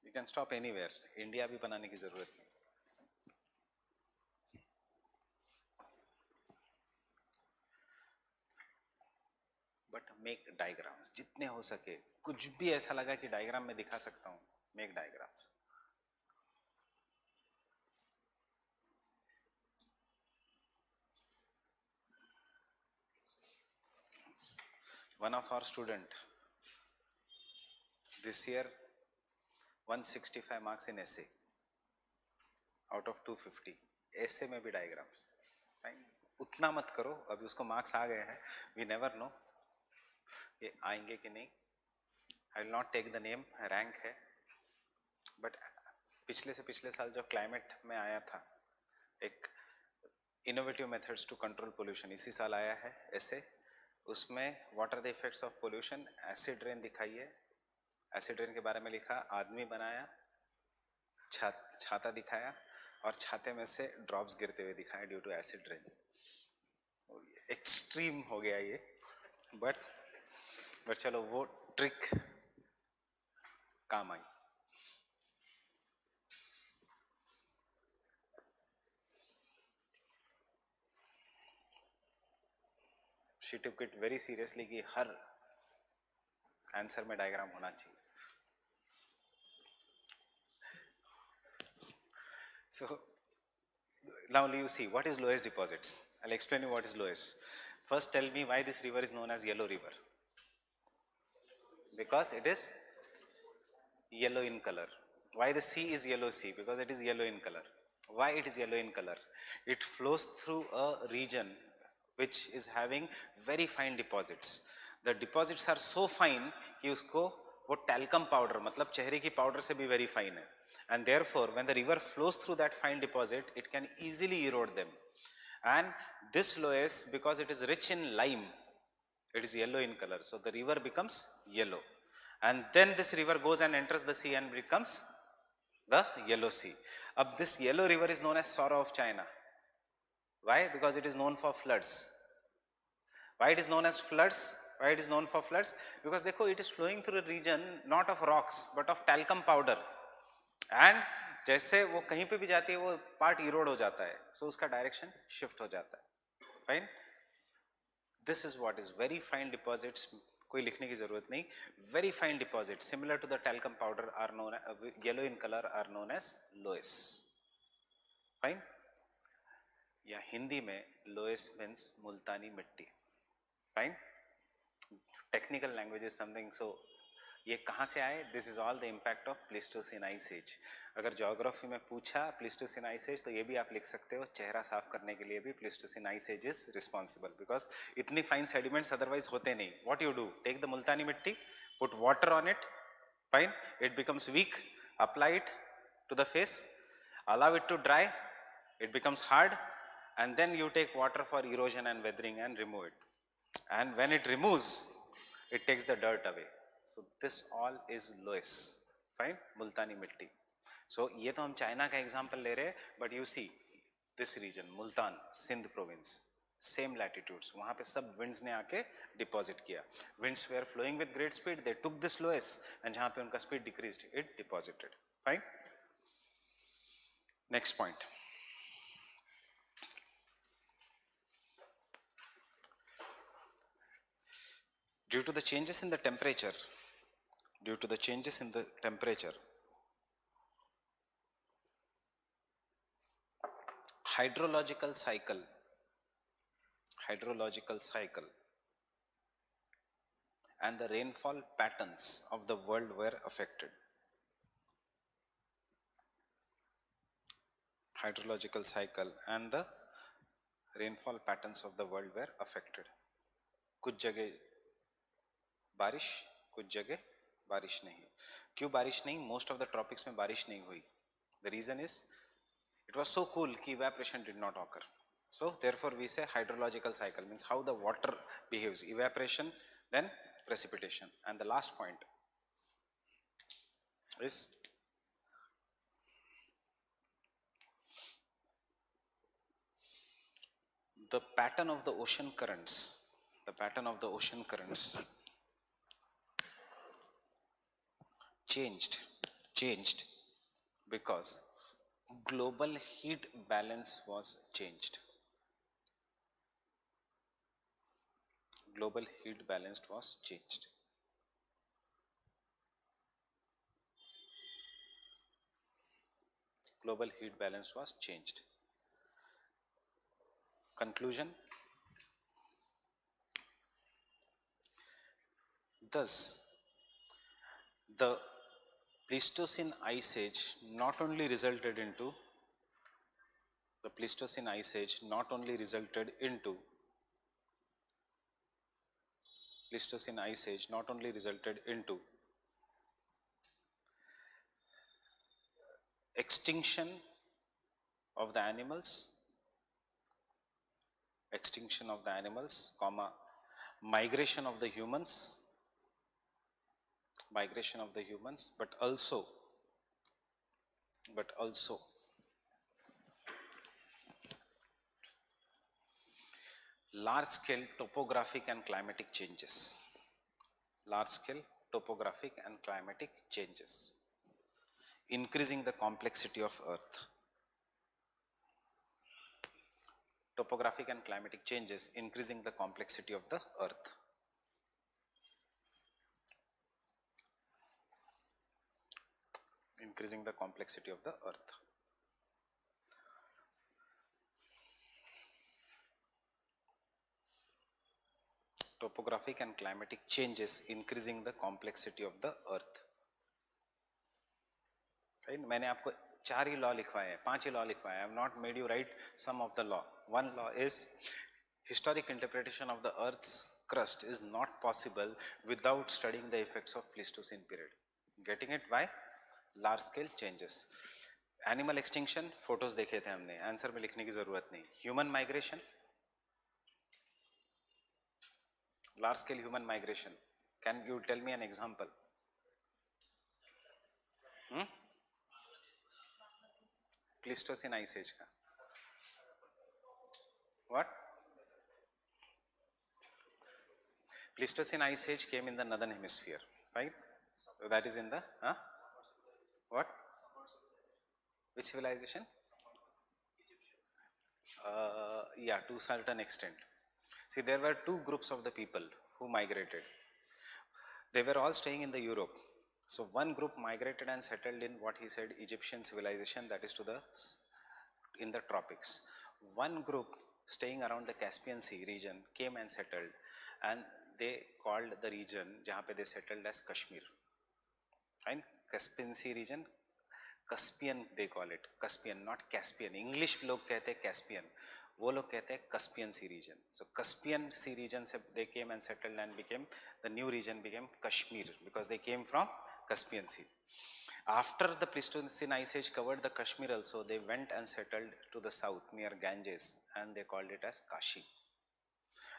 A: You can stop anywhere, India भी बनाने की जरूरत नहीं. बट मेक डायग्राम्स जितने हो सके. कुछ भी ऐसा लगा कि डायग्राम में दिखा सकता हूं, make diagrams. One of our student this year 165 marks in essay out of 250. essay में भी डायग्राम्स. उतना मत करो, अभी उसको मार्क्स आ गए हैं. वी नेवर नो ये आएंगे कि नहीं. I will not take the name, rank है. बट पिछले से पिछले साल जो क्लाइमेट में आया था एक innovative methods to control pollution, इसी साल आया है ऐसे. उसमें what are the effects of pollution, acid rain दिखाई है. एसिड रेन के बारे में लिखा, आदमी बनाया, छाता दिखाया और छाते में से ड्रॉप्स गिरते हुए दिखाया due to acid rain. Extreme हो गया ये, बट चलो वो ट्रिक काम आई. She took it very seriously कि हर आंसर में डायग्राम होना चाहिए. So now you see what is Loess deposits. I'll explain you what is Loess. First tell me why this river is known as Yellow River. Because it is yellow in color. Why the sea is yellow sea? Because it is yellow in color. Why it is yellow in color? It flows through a region which is having very fine deposits. The deposits are so fine कि उसको वो talcum powder मतलब चेहरे की powder से भी very fine है. And therefore when the river flows through that fine deposit, it can easily erode them. And this Loess, because it is rich in lime, it is yellow in color. So the river becomes yellow. And then this river goes and enters the sea and becomes the Yellow Sea. This yellow river is known as Sorrow of China. Why? Because it is known for floods. Why it is known as floods? Why it is known for floods? Because देखो, it is flowing through a region not of rocks but of talcum powder. And जैसे वो कहीं पे भी जाती है वो part Erode हो जाता है, so उसका डायरेक्शन शिफ्ट हो जाता है. Fine. This is what is very fine deposits. कोई लिखने की जरूरत नहीं. Very fine deposits similar to the talcum powder are known yellow in color are known as Loess. Fine. या हिंदी में Loess means मुल्तानी मिट्टी. Fine. Technical language is something. So ये कहाँ से आए? This is all the impact of Pleistocene Ice Age. अगर geography में पूछा Pleistocene Ice Age तो ये भी आप लिख सकते हो, चेहरा साफ करने के लिए भी Pleistocene Ice Age is responsible, because इतनी fine sediments otherwise होते नहीं. What you do? Take the मुल्तानी मिट्टी, put water on it, fine, it becomes weak, apply it to the face, allow it to dry, it becomes hard, and then you take water for erosion and weathering and remove it. And when it removes, it takes the dirt away. So this all is Loess. Fine. Multani mitti. So ये तो हम China का example ले रहे हैं, but you see this region Multan, Sindh province, same latitudes, वहाँ पे सब winds ने आके deposit किया. Winds were flowing with great speed, they took this Loess, and जहाँ पे उनका speed decreased, it deposited. Fine. Next point. Due to the changes in the temperature, hydrological cycle and the rainfall patterns of the world were affected. Hydrological cycle and the rainfall patterns of the world were affected. कुछ जगह बारिश, कुछ जगह बारिश नहीं. क्यों बारिश नहीं? मोस्ट ऑफ द ट्रॉपिक्स में बारिश नहीं हुई. The reason is it was so cool कि evaporation did not occur. So therefore we say hydrological cycle means how the water behaves, evaporation then precipitation. And the last point is the pattern of the ocean currents. The pattern of the ocean currents changed because global heat balance was changed. Global heat balance was changed. Global heat balance was changed. Conclusion. Thus, the Pleistocene Ice Age not only resulted into extinction of the animals, comma, migration of the humans, but also large scale topographic and climatic changes. Large scale topographic and climatic changes, increasing the complexity of Earth. Topographic and climatic changes, increasing the complexity of the Earth. Increasing the complexity of the Earth. Topographic and climatic changes, increasing the complexity of the Earth. Right? मैंने आपको 4 ही law लिखवाए हैं, 5 ही law लिखवाए हैं. I have not made you write some of the law. One law is historic interpretation of the Earth's crust is not possible without studying the effects of Pleistocene period. Getting it? Why? Large scale changes. Animal extinction, photos देखे थे हमने, answer में लिखने की जरूरत नहीं. Human migration, large scale human migration. Can you tell me an example? Pleistocene ice age का. What? Pleistocene ice age came in the northern hemisphere, right? So that is in the what? Which civilization? Yeah, to a certain extent. See, there were 2 groups of the people who migrated. They were all staying in the Europe. So one group migrated and settled in what he said Egyptian civilization, that is to the in the tropics. One group staying around the Caspian Sea region came and settled, and they called the region जहाँ पे they settled as Kashmir. Right? Caspian Sea region, Caspian they call it. Caspian, not Caspian. English लोग कहते हैं Caspian. वो लोग कहते हैं Caspian Sea region. So Caspian Sea region से they came and settled and became, the new region became Kashmir because they came from Caspian Sea. After the Pleistocene ice age covered the Kashmir also, they went and settled to the south near Ganges and they called it as Kashi.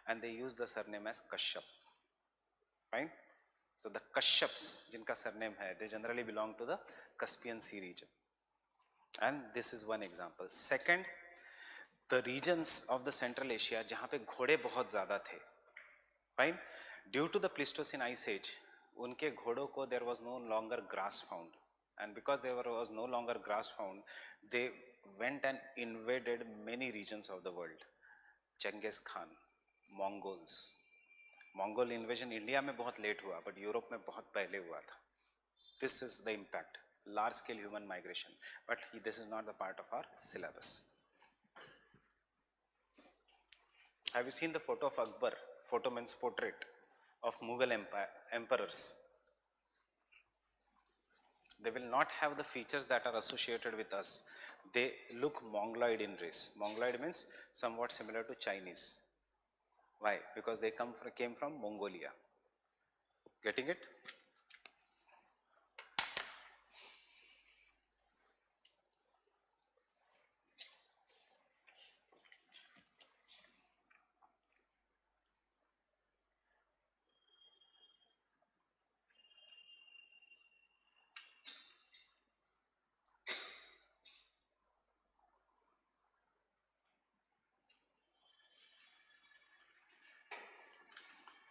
A: And they used the surname as Kashyap. Fine? So the Kashyaps, jinka surname hai, they generally belong to the Caspian Sea region. And this is one example. Second, the regions of the Central Asia जहाँ पे घोड़े बहुत ज़्यादा थे, fine? Due to the Pleistocene ice age, उनके घोड़ों को there was no longer grass found, and because there was no longer grass found, they went and invaded many regions of the world. Genghis Khan, Mongols. Mongol invasion India में बहुत late हुआ, but Europe में बहुत पहले हुआ था. This is the impact, large scale human migration, but this is not the part of our syllabus. Have you seen the photo of Akbar? Photo means portrait of Mughal emperors. They will not have the features that are associated with us. They look Mongoloid in race. Mongoloid means somewhat similar to Chinese. Why? Because they came from Mongolia. Getting it?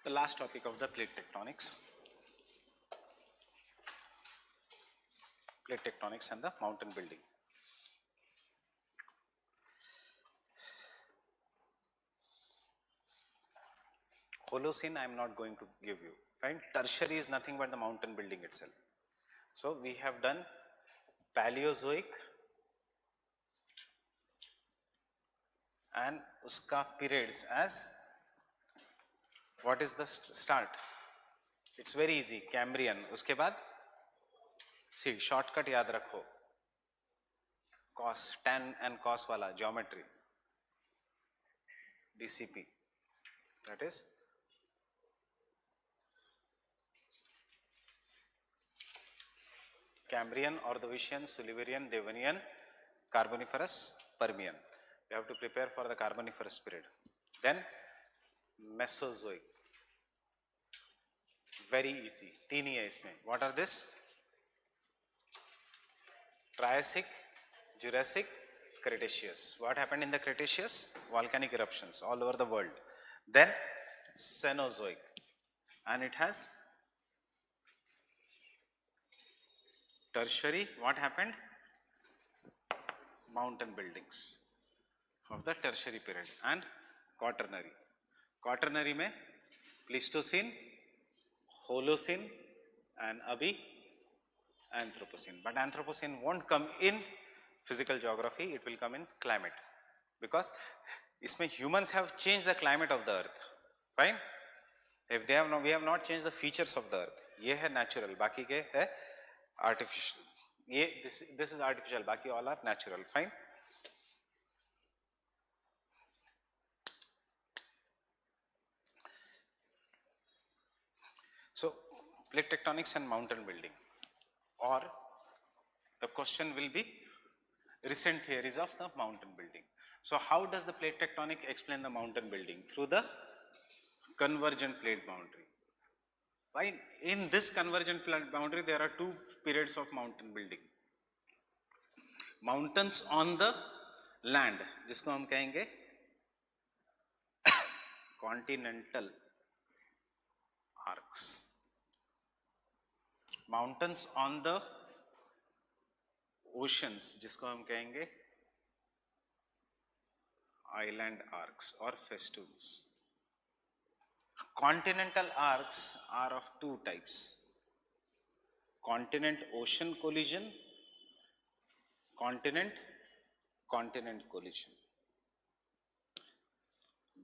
A: The last topic of the plate tectonics. Plate tectonics and the mountain building. Holocene I am not going to give you. Fine. Tertiary is nothing but the mountain building itself. So we have done Paleozoic and uska periods as, what is the start? It's very easy, Cambrian. Uske baad, see, shortcut yaad rakho. Cos, tan and cos wala, geometry. DCP. That is Cambrian, Ordovician, Silurian, Devonian, Carboniferous, Permian. You have to prepare for the Carboniferous period. Then Mesozoic. Very easy. 3 ही है इसमें. What are this? Triassic, Jurassic, Cretaceous. What happened in the Cretaceous? Volcanic eruptions all over the world. Then Cenozoic, and it has tertiary, what happened? Mountain buildings of the tertiary period. And quaternary. Quaternary में Pleistocene, Holocene and abhi Anthropocene. But Anthropocene won't come in physical geography, it will come in climate, because इसमें humans have changed the climate of the earth. Fine? If they have not, we have not changed the features of the earth. ये है natural, बाकी के है artificial. ये this is artificial, बाकी all are natural. Fine? So plate tectonics and mountain building, or the question will be recent theories of the mountain building. So how does the plate tectonic explain the mountain building? Through the convergent plate boundary. Right? In this convergent plate boundary, there are two periods of mountain building. Mountains on the land, जिसको हम कहेंगे continental arcs. Mountains on the oceans, जिसको हम कहेंगे island arcs or festoons. Continental arcs are of two types: continent-ocean collision, continent-continent collision.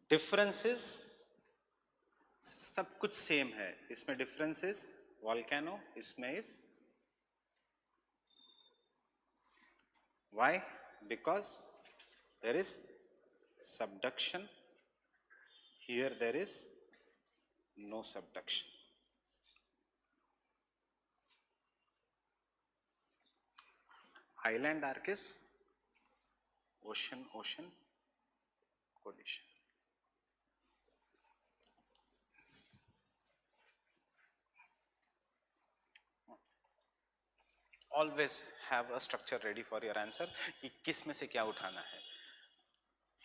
A: Differences सब कुछ same है, इसमें differences volcano, इसमें is why? Because there is subduction, here there is no subduction. Island arc is ocean-ocean collision. Always have a structure ready for your answer कि किस में से क्या उठाना है.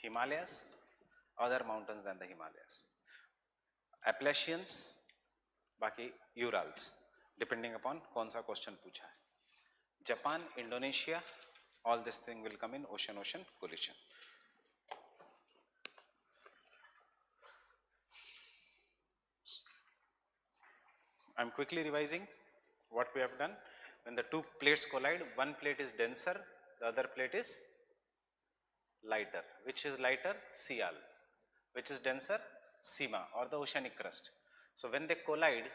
A: Himalayas, other mountains than the Himalayas, Appalachians, बाकी Urals, depending upon कौन सा question पूछा है. Japan, Indonesia, all this thing will come in ocean-ocean collision. I'm quickly revising what we have done. When the two plates collide, one plate is denser, the other plate is lighter. Which is lighter? Sial. Which is denser? Sima, or the oceanic crust. So when they collide,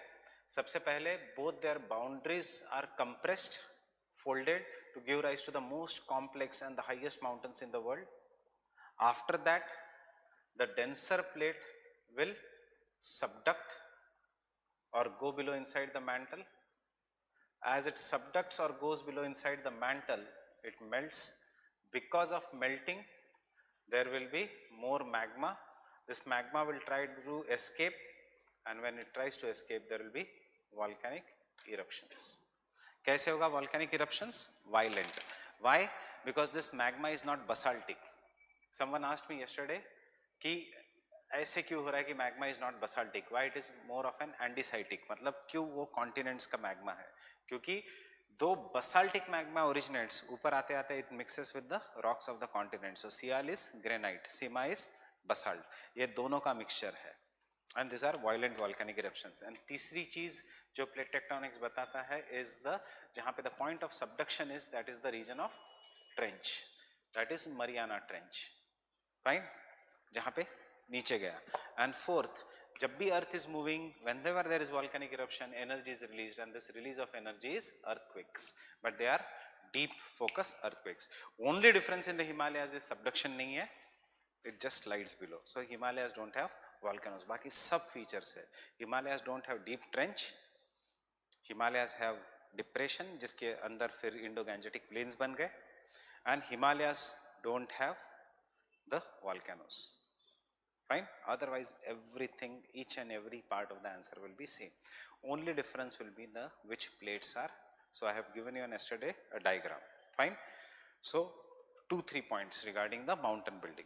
A: सबसे पहले both their boundaries are compressed, folded to give rise to the most complex and the highest mountains in the world. After that, the denser plate will subduct or go below inside the mantle. As it subducts or goes below inside the mantle, it melts. Because of melting, there will be more magma. This magma will try to escape, and when it tries to escape, there will be volcanic eruptions. कैसे होगा volcanic eruptions? Violent. Why? Because this magma is not basaltic. Someone asked me yesterday कि ऐसे क्यों हो रहा है कि magma is not basaltic? Why it is more of an andesitic? मतलब क्यों वो continents का magma है? क्योंकि दो basaltic magma originates, ऊपर आते आते it mixes with the rocks of the continent. So Sial is granite, Sima is basalt. ये दोनों का mixture है. And these are violent volcanic eruptions. And तीसरी चीज जो plate tectonics बताता है is the जहाँ पे the point of subduction is, that is the region of trench. That is Mariana Trench. Fine? जहाँ पे नीचे गया. And fourth, जब भी earth is moving, whenever there is volcanic eruption, energy is released, and this release of energy is earthquakes. But they are deep focus earthquakes. Only difference in the Himalayas is subduction नहीं है, it just slides below. So Himalayas don't have volcanoes. बाकी सब features है. Himalayas don't have deep trench. Himalayas have depression जिसके अंदर फिर Indo-Gangetic plains बन गए. And Himalayas don't have the volcanoes. Fine? Otherwise everything, each and every part of the answer will be same. Only difference will be the which plates are. So I have given you yesterday a diagram. Fine? So 2-3 points regarding the mountain building.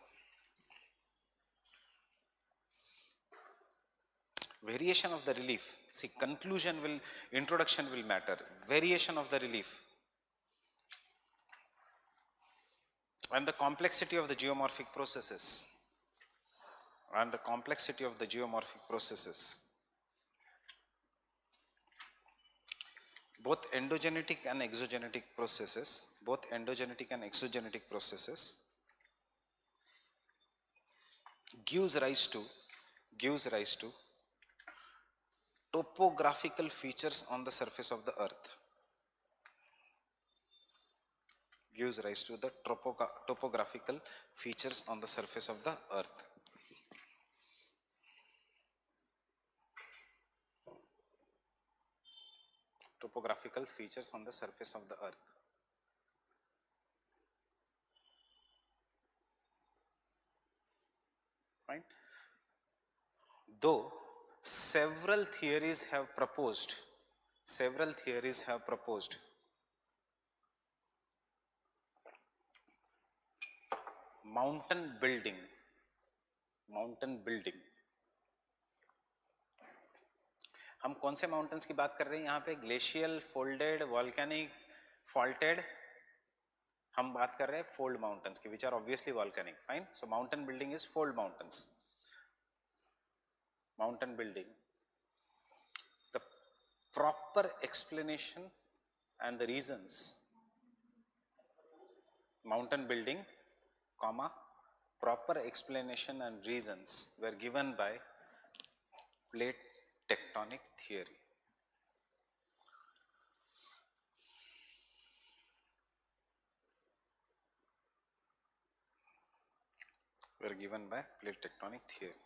A: Variation of the relief. See, introduction will matter. Variation of the relief. and the complexity of the geomorphic processes, and the complexity of the geomorphic processes, both endogenetic and exogenetic processes, both endogenetic and exogenetic processes gives rise to topographical features on the surface of the earth, gives rise to the topographical features on the surface of the earth. Topographical features on the surface of the earth. Right? Though several theories have proposed mountain building, हम कौन से mountains की बात कर रहे हैं यहाँ पे? Glacial, folded, volcanic, faulted? हम बात कर रहे हैं फोल्ड माउंटेन्स की, which are obviously volcanic. Fine. So mountain building is fold mountains. Mountain building, the proper explanation and the reasons, mountain building, comma, proper explanation and reasons were given by plate tectonic theory. Were given by plate tectonic theory.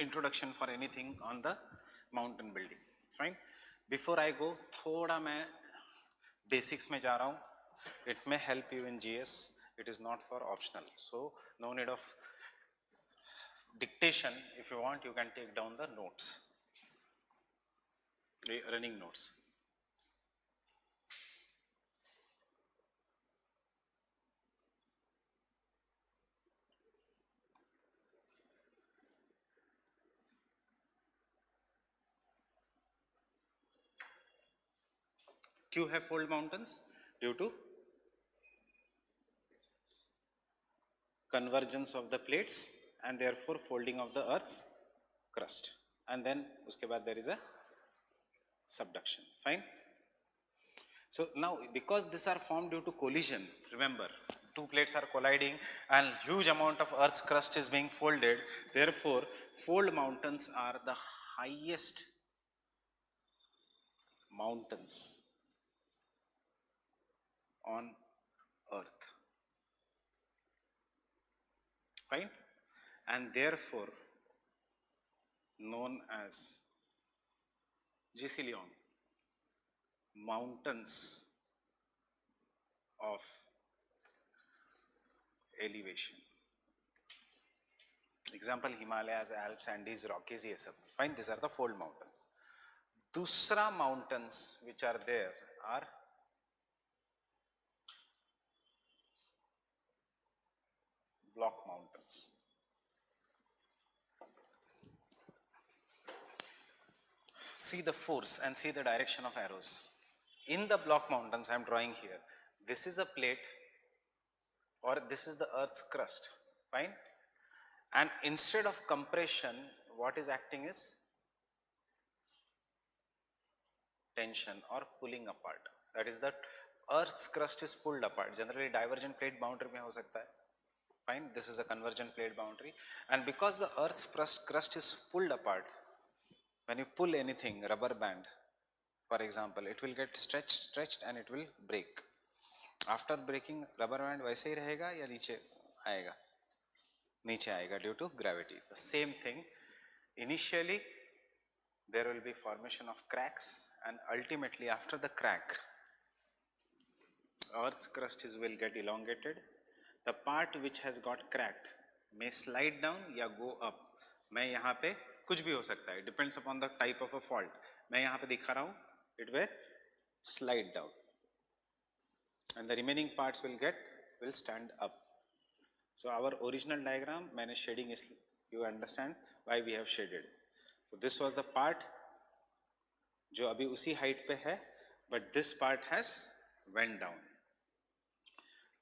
A: Introduction for anything on the mountain building. Fine. Before I go, थोड़ा मैं basics में जा रहा हूँ. It may help you in GS. It is not for optional. So no need of dictation. If you want, you can take down the notes, the running notes. क्यों है fold mountains? Due to convergence of the plates and therefore folding of the earth's crust, and then उसके बाद there is a subduction. Fine. So now because these are formed due to collision, remember two plates are colliding and huge amount of earth's crust is being folded, therefore fold mountains are the highest mountains on earth. Fine. And therefore known as Gicillion, mountains of elevation. Example, Himalayas, Alps, Andes, Rockies, ये सब. Fine, these are the fold mountains. दूसरा mountains which are there are block mountains. See the force and see the direction of arrows. In the block mountains I am drawing here, this is a plate or this is the earth's crust. Fine. And instead of compression, what is acting is tension or pulling apart. That is that earth's crust is pulled apart. Generally divergent plate boundary में हो सकता है. Fine. This is a convergent plate boundary, and because the earth's crust is pulled apart, when you pull anything, rubber band for example, it will get stretched and it will break. After breaking, rubber band वैसे ही रहेगा या नीचे आएगा? नीचे आएगा due to gravity. The same thing, initially there will be formation of cracks, and ultimately after the crack earth's crust will get elongated. The part which has got cracked may slide down या go up. मैं यहाँ पे कुछ भी हो सकता है, depends upon the type of a fault. मैं यहाँ पे दिखा रहा हूँ, it will slide down and the remaining parts will stand up. So our original diagram, मैंने shading is, you understand why we have shaded. So this was the part जो अभी उसी हाइट पे है, but this part has went down.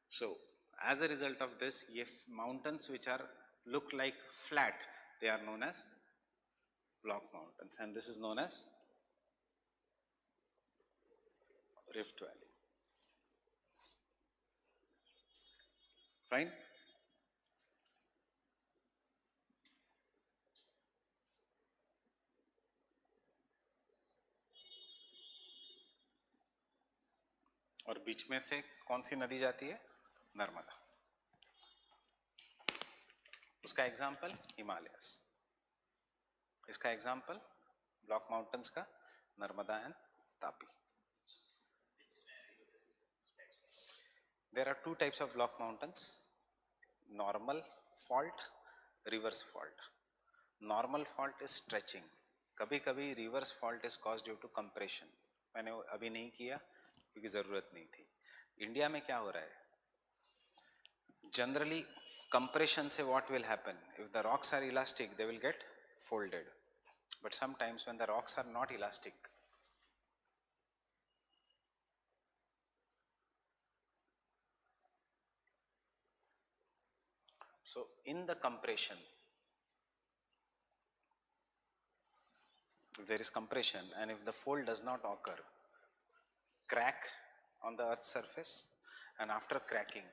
A: So as a result of this, ये mountains which are look like flat, they are known as block mountains, and this is known as Rift Valley. Fine. और बीच में से कौन सी नदी जाती है? नर्मदा. उसका example Himalayas, इसका एग्जाम्पल ब्लॉक माउंटेन्स का Narmada and Tapi. There are two types of block mountains: normal fault, reverse fault. Normal fault is stretching. कभी कभी reverse fault is caused due to compression. मैंने अभी नहीं किया क्योंकि ज़रूरत नहीं थी. इंडिया में क्या हो रहा है? Generally, compression से what will happen? If the rocks are elastic, they will get folded. But sometimes when the rocks are not elastic, so in the compression, if there is compression and if the fold does not occur, crack on the earth's surface, and after cracking,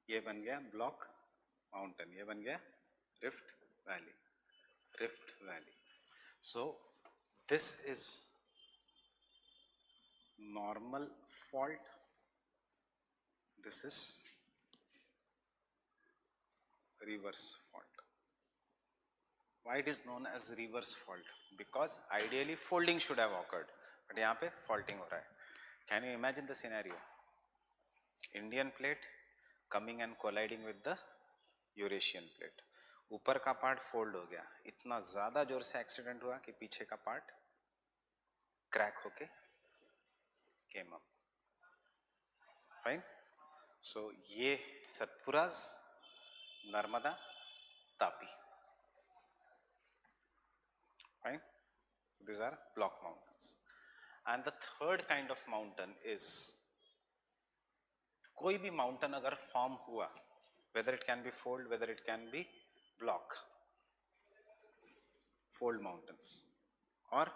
A: ये बन गया block mountain, ये बन गया rift valley. Rift valley. So this is normal fault, this is reverse fault. Why it is known as reverse fault? Because ideally folding should have occurred, but यहाँ पे faulting हो रहा है. Can you imagine the scenario? Indian plate coming and colliding with the Eurasian plate. ऊपर का part fold हो गया, इतना ज़्यादा जोर से एक्सीडेंट हुआ कि पीछे का पार्ट क्रैक होके केम अप. फाइन. सो ये Satpuras, Narmada, Tapi. Fine. These are block mountains. And the third kind of mountain is, कोई भी माउंटेन अगर फॉर्म हुआ, whether it can be fold, whether it can be block, fold mountains, or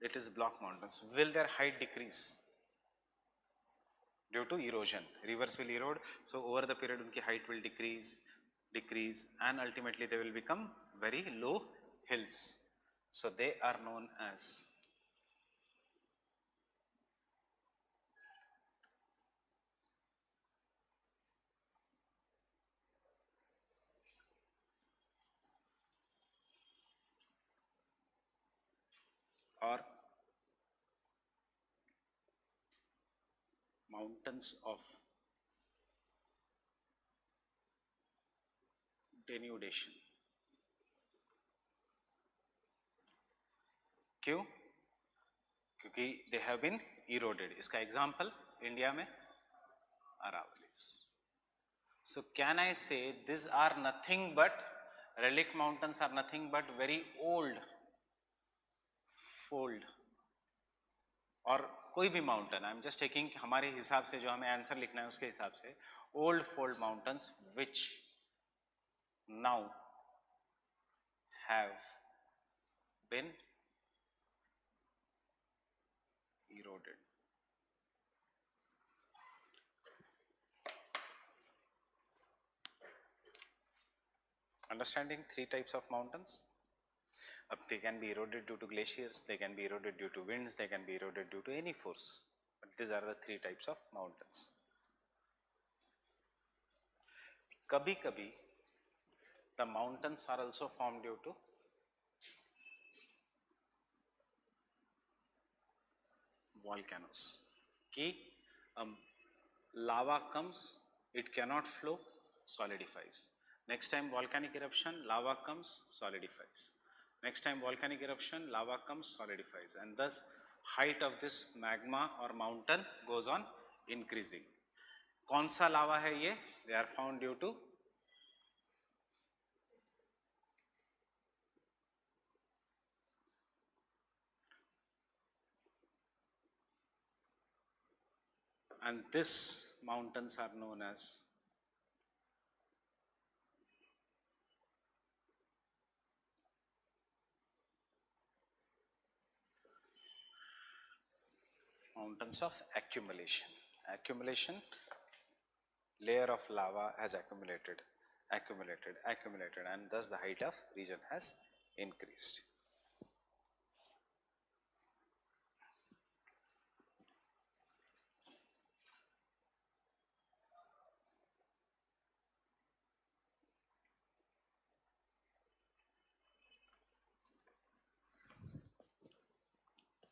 A: it is block mountains, will their height decrease due to erosion? Rivers will erode, so over the period उनकी height will decrease, and ultimately they will become very low hills. So they are known as or mountains of denudation. क्यों? क्योंकि they have been eroded. इसका example India में Aravallis. So can I say these are nothing but relic mountains, are nothing but very old fold, और कोई भी mountain, I am just taking हमारे हिसाब से जो हमें आंसर लिखना है उसके हिसाब से, old fold mountains which now have been eroded. Understanding three types of mountains. They can be eroded due to glaciers, they can be eroded due to winds, they can be eroded due to any force. But these are the three types of mountains. Kabhi kabhi the mountains are also formed due to volcanoes. Ki lava comes, it cannot flow, solidifies. Next time volcanic eruption, lava comes, solidifies. Next time volcanic eruption, lava comes, solidifies, and thus height of this magma or mountain goes on increasing. कौन सा लावा है ये? They are found due to and this mountains are known as mountains of accumulation. Accumulation, layer of lava has accumulated, and thus the height of region has increased.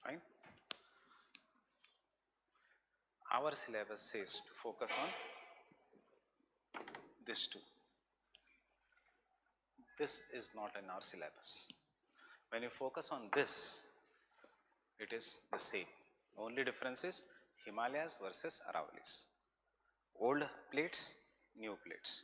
A: Fine. Our syllabus says to focus on this too. This is not in our syllabus. When you focus on this, it is the same. Only difference is Himalayas versus Aravalis. Old plates, new plates.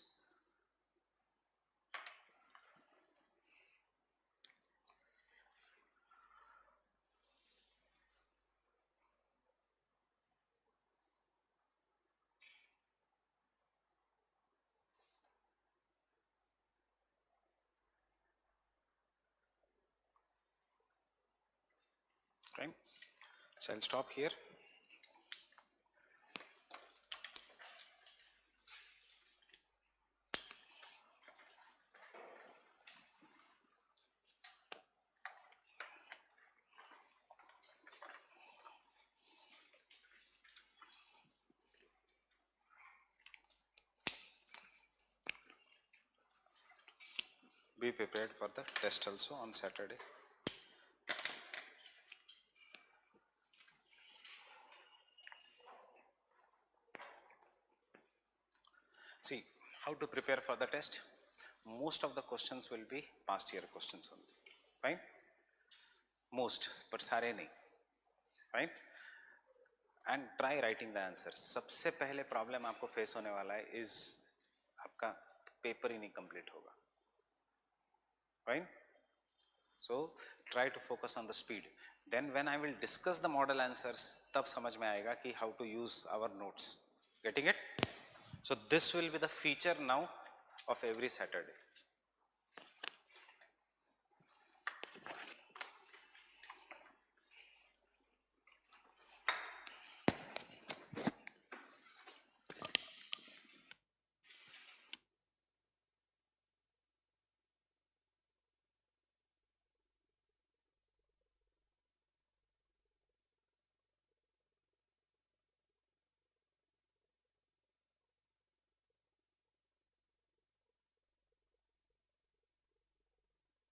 A: Okay, so I'll stop here. Be prepared for the test also on Saturday. See, how to prepare for the test? Most of the questions will be past year questions only. Fine? Most, but सारे नहीं. Fine? And try writing the answers. सबसे पहले problem आपको face होने वाला है is आपका paper ही नहीं complete होगा. Fine? So try to focus on the speed. Then when I will discuss the model answers, तब समझ में आएगा कि how to use our notes. Getting it? So this will be the feature now of every Saturday.